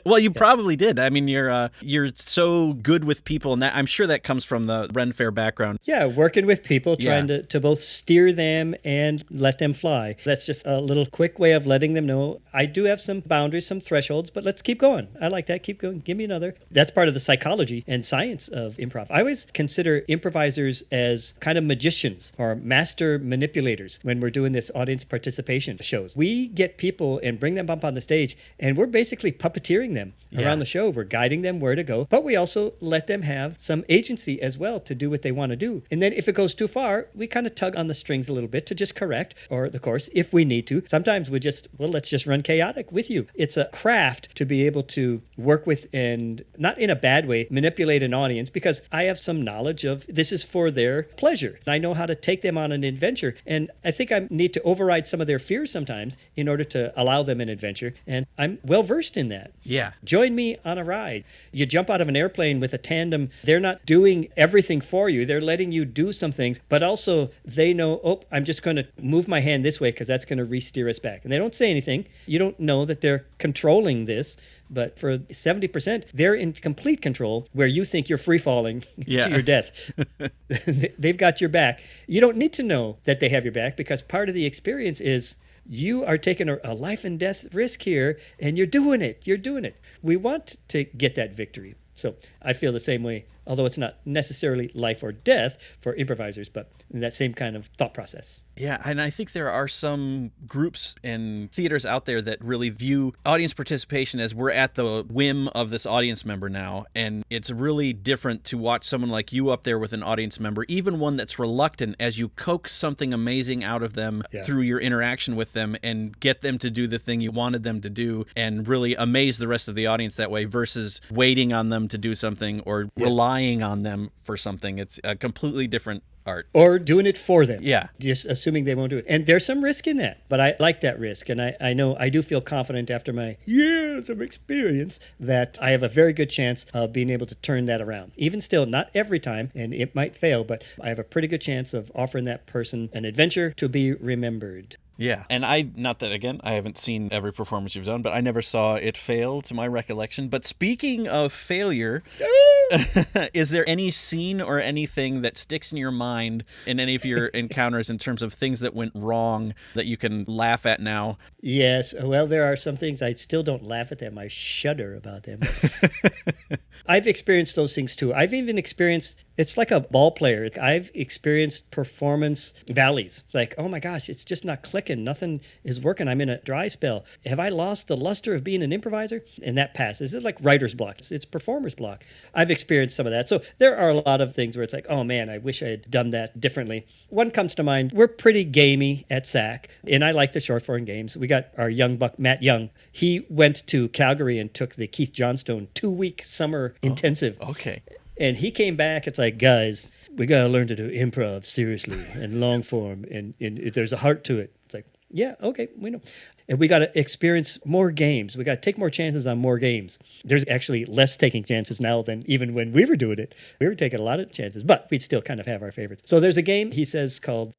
Well, you probably did. I mean, you're so good with people, and that, I'm sure that comes from the Ren Fair background. Yeah. Working with people, trying to both steer them and let them fly. That's just a little quick way of letting them know I do have some boundaries, some thresholds, but let's keep going. I like that. Keep going. Give me another. That's part of the psychology and science of improv. I always consider improvisers as kind of magicians or master manipulators when we're doing this audience participation shows. We get people and bring them up on the stage, and we're basically puppeteering them around the show. We're guiding them where to go, but we also let them have some agency as well to do what they want to do. And then if it goes too far, we kind of tug on the strings a little bit to just correct, or the course, if we need to. Sometimes we just, let's just run chaotic with you. It's a craft to be able to work with and, not in a bad way, manipulate an audience, because I have some knowledge of this is for their pleasure. I know how to take them on an adventure, and I think I need to override some of their fears sometimes in order to allow them an adventure, and I'm well versed in that. Yeah. Join me on a ride. You jump out of an airplane with a tandem. They're not doing everything for you. They're letting you do some things, but also they know, I'm just going to move my hand this way because that's going to re-steer us back. And they don't say anything. You don't know that they're controlling controlling this. But for 70%, they're in complete control where you think you're free falling to your death. They've got your back. You don't need to know that they have your back, because part of the experience is you are taking a life and death risk here, and you're doing it. You're doing it. We want to get that victory. So I feel the same way, although it's not necessarily life or death for improvisers, but in that same kind of thought process. Yeah, and I think there are some groups and theaters out there that really view audience participation as we're at the whim of this audience member now, and it's really different to watch someone like you up there with an audience member, even one that's reluctant, as you coax something amazing out of them through your interaction with them and get them to do the thing you wanted them to do and really amaze the rest of the audience that way, versus waiting on them to do something or relying on them for something. It's a completely different art. Or doing it for them. Yeah. Just assuming they won't do it. And there's some risk in that, but I like that risk. And I know I do feel confident after my years of experience that I have a very good chance of being able to turn that around. Even still, not every time, and it might fail, but I have a pretty good chance of offering that person an adventure to be remembered. Yeah. And not that, again, I haven't seen every performance you've done, but I never saw it fail to my recollection. But speaking of failure, is there any scene or anything that sticks in your mind in any of your encounters in terms of things that went wrong that you can laugh at now? Yes. Well, there are some things I still don't laugh at them. I shudder about them. I've experienced those things too. I've even experienced, it's like a ball player. I've experienced performance valleys. Like, oh my gosh, it's just not clicking. Nothing is working. I'm in a dry spell. Have I lost the luster of being an improviser? And that passes. It's like writer's block. It's performer's block. I've experienced some of that. So there are a lot of things where it's like, oh man, I wish I had done that differently. One comes to mind. We're pretty gamey at SAC, and I like the short form games. We got our young buck, Matt Young. He went to Calgary and took the Keith Johnstone 2-week summer intensive. Okay. And he came back. It's like, guys, we got to learn to do improv seriously and long form. And there's a heart to it. It's like, yeah, okay, we know. And we got to experience more games. We got to take more chances on more games. There's actually less taking chances now than even when we were doing it. We were taking a lot of chances, but we'd still kind of have our favorites. So there's a game, he says, called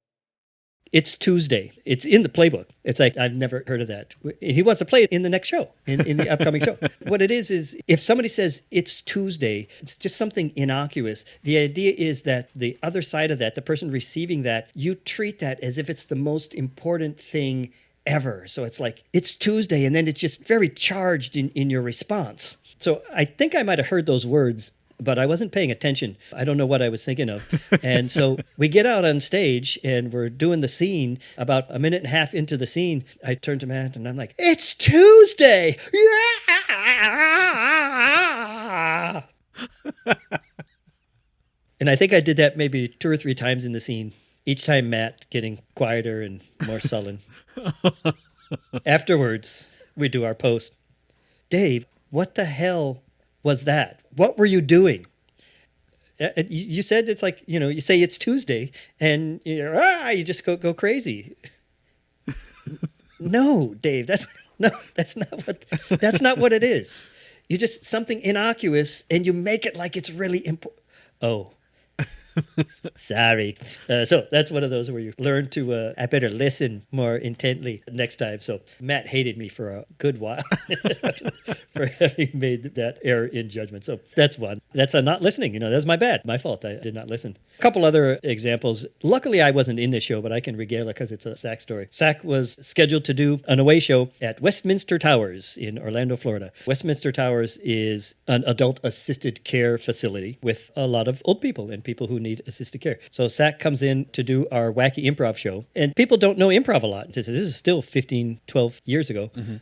It's Tuesday. It's in the playbook. It's like, I've never heard of that. He wants to play it in the next show, in the upcoming show. What it is if somebody says it's Tuesday, it's just something innocuous. The idea is that the other side of that, the person receiving that, you treat that as if it's the most important thing ever. So it's like, it's Tuesday, and then it's just very charged in your response. So I think I might have heard those words, but I wasn't paying attention. I don't know what I was thinking of. And so we get out on stage and we're doing the scene. About a minute and a half into the scene, I turn to Matt and I'm like, it's Tuesday. Yeah. And I think I did that maybe 2 or 3 times in the scene. Each time Matt getting quieter and more sullen. Afterwards, we do our post. Dave, what the hell was that? What were you doing? You said it's like, you say it's Tuesday and you just go crazy. No, Dave, that's not what it is. You just something innocuous and you make it like it's really important. Oh. Sorry. So that's one of those where you learn to, I better listen more intently next time. So Matt hated me for a good while for having made that error in judgment. So that's one. That's not listening. That was my bad. My fault. I did not listen. A couple other examples. Luckily, I wasn't in this show, but I can regale it because it's a SAC story. SAC was scheduled to do an away show at Westminster Towers in Orlando, Florida. Westminster Towers is an adult assisted care facility with a lot of old people and people who need assisted care. So SAC comes in to do our wacky improv show, and people don't know improv a lot. This is still 15, 12 years ago. Mm-hmm.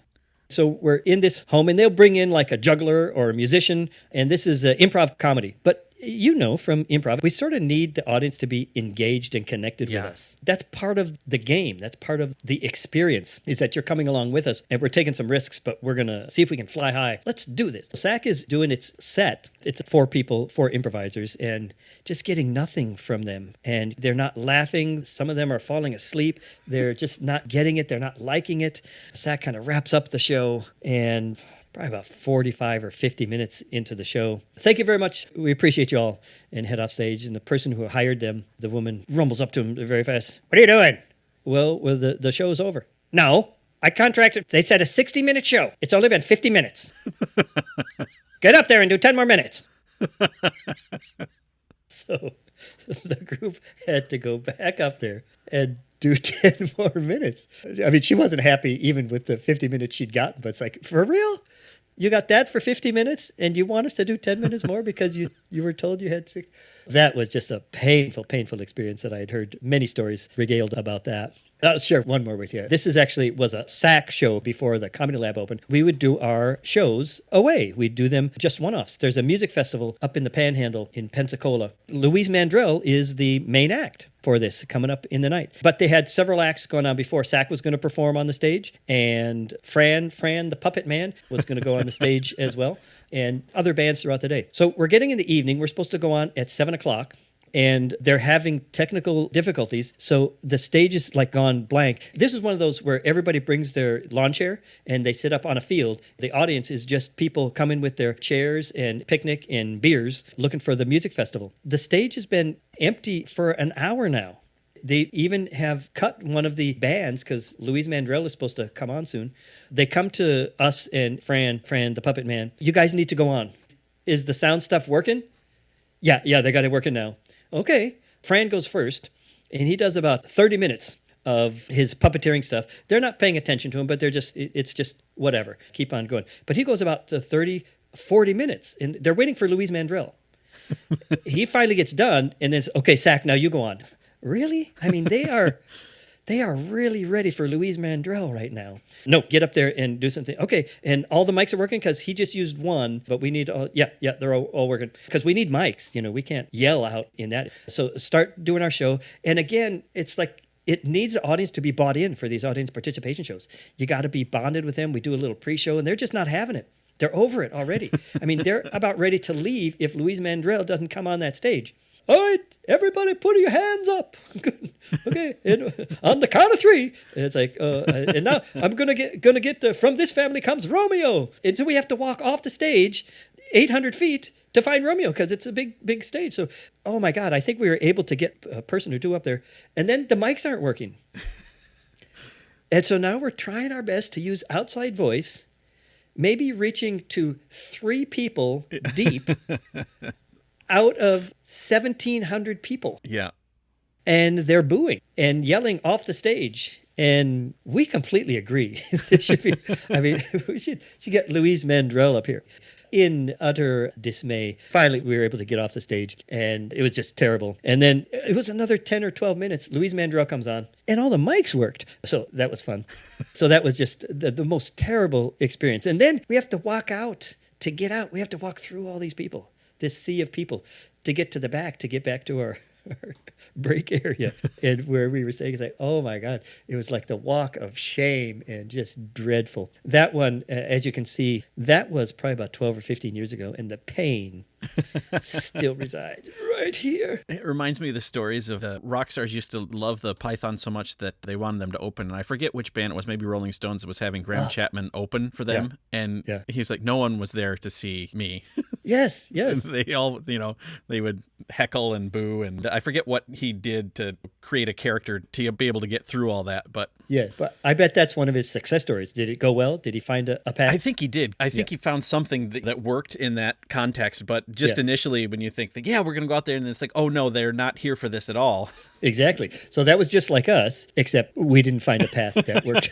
So we're in this home, and they'll bring in like a juggler or a musician, and this is improv comedy. But from improv, we sort of need the audience to be engaged and connected with us. That's part of the game. That's part of the experience, is that you're coming along with us, and we're taking some risks, but we're going to see if we can fly high. Let's do this. SAC is doing its set. It's 4 people, 4 improvisers, and just getting nothing from them. And they're not laughing. Some of them are falling asleep. They're just not getting it. They're not liking it. SAC kind of wraps up the show, and probably about 45 or 50 minutes into the show. Thank you very much. We appreciate you all, and head off stage. And the person who hired them, the woman, rumbles up to him very fast. What are you doing? Well, the show is over. No, I contracted. They said a 60-minute show. It's only been 50 minutes. Get up there and do 10 more minutes. So the group had to go back up there and do 10 more minutes. I mean, she wasn't happy even with the 50 minutes she'd gotten, but it's like, for real? You got that for 50 minutes and you want us to do 10 minutes more because you were told you had 6? That was just a painful experience that I had heard many stories regaled about that. I'll share one more with you. This was a SAC show before the Comedy Lab opened. We would do our shows away. We'd do them just one-offs. There's a music festival up in the Panhandle in Pensacola. Louise Mandrell is the main act for this coming up in the night. But they had several acts going on before. SAC was going to perform on the stage, and Fran the Puppet Man was going to go on the stage as well, and other bands throughout the day. So we're getting in the evening. We're supposed to go on at 7 o'clock. And they're having technical difficulties. So the stage is like gone blank. This is one of those where everybody brings their lawn chair and they sit up on a field. The audience is just people coming with their chairs and picnic and beers looking for the music festival. The stage has been empty for an hour now. They even have cut one of the bands because Louise Mandrell is supposed to come on soon. They come to us and Fran the Puppet Man. You guys need to go on. Is the sound stuff working? Yeah, they got it working now. Okay, Fran goes first, and he does about 30 minutes of his puppeteering stuff. They're not paying attention to him, but it's just whatever. Keep on going. But he goes about 30, 40 minutes, and they're waiting for Louise Mandrell. He finally gets done, and then, okay, SAC, now you go on. Really? I mean, they are really ready for Louise Mandrell right now. No, get up there and do something. Okay, and all the mics are working because he just used one, but we need all, they're all working because we need mics. We can't yell out in that. So start doing our show. And again, it's like it needs the audience to be bought in for these audience participation shows. You got to be bonded with them. We do a little pre-show, and they're just not having it. They're over it already. I mean, they're about ready to leave if Louise Mandrell doesn't come on that stage. All right, everybody put your hands up. Okay, and on the count of 3. And it's like, and now I'm gonna get From This Family Comes Romeo. And so we have to walk off the stage 800 feet to find Romeo because it's a big stage. So, oh my God, I think we were able to get a person or two up there. And then the mics aren't working. And so now we're trying our best to use outside voice, maybe reaching to 3 people deep out of 1,700 people. Yeah. And they're booing and yelling off the stage. And we completely agree. We should get Louise Mandrell up here. In utter dismay, finally we were able to get off the stage, and it was just terrible. And then it was another 10 or 12 minutes. Louise Mandrell comes on, and all the mics worked. So that was fun. So that was just the most terrible experience. And then we have to walk out. To get out, we have to walk through all these people. This sea of people to get to the back, to get back to our break area and where we were staying. It's like, oh my God, it was like the walk of shame and just dreadful. That one, as you can see, that was probably about 12 or 15 years ago, and the pain still resides right here. It reminds me of the stories of the rock stars used to love the Python so much that they wanted them to open. And I forget which band it was, maybe Rolling Stones, that was having Graham Chapman open for them. Yeah. And he was like, no one was there to see me. Yes. They all, they would heckle and boo. And I forget what he did to create a character to be able to get through all that. But yeah, but I bet that's one of his success stories. Did it go well? Did he find a path? I think he did. I think he found something that worked in that context. But just initially, when you think that, we're going to go out there, and it's like, oh no, they're not here for this at all. Exactly. So that was just like us, except we didn't find a path that worked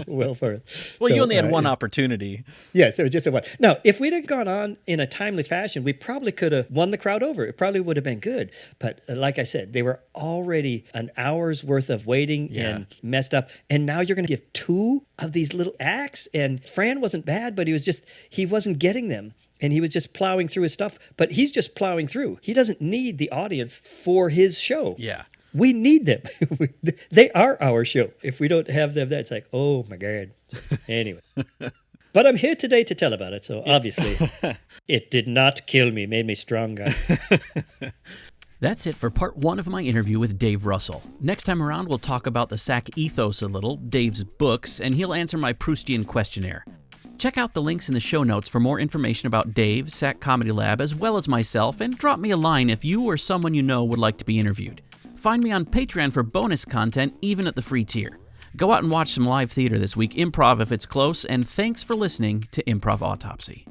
well for us. Well, so, you only had one opportunity. Yes, it was just a one. Now, if we'd have gone on in a timely fashion, we probably could have won the crowd over. It probably would have been good. But like I said, they were already an hour's worth of waiting and messed up. And now you're going to give 2 of these little acts. And Fran wasn't bad, but he wasn't getting them. And he was just plowing through his stuff. But he's just plowing through. He doesn't need the audience for his show. Yeah. We need them. They are our show. If we don't have them, that's like, oh my God. Anyway. But I'm here today to tell about it. So obviously, it did not kill me, made me stronger. That's it for part 1 of my interview with Dave Russell. Next time around, we'll talk about the SAC ethos a little, Dave's books, and he'll answer my Proustian questionnaire. Check out the links in the show notes for more information about Dave, SAC Comedy Lab, as well as myself, and drop me a line if you or someone you know would like to be interviewed. Find me on Patreon for bonus content, even at the free tier. Go out and watch some live theater this week, improv if it's close, and thanks for listening to Improv Autopsy.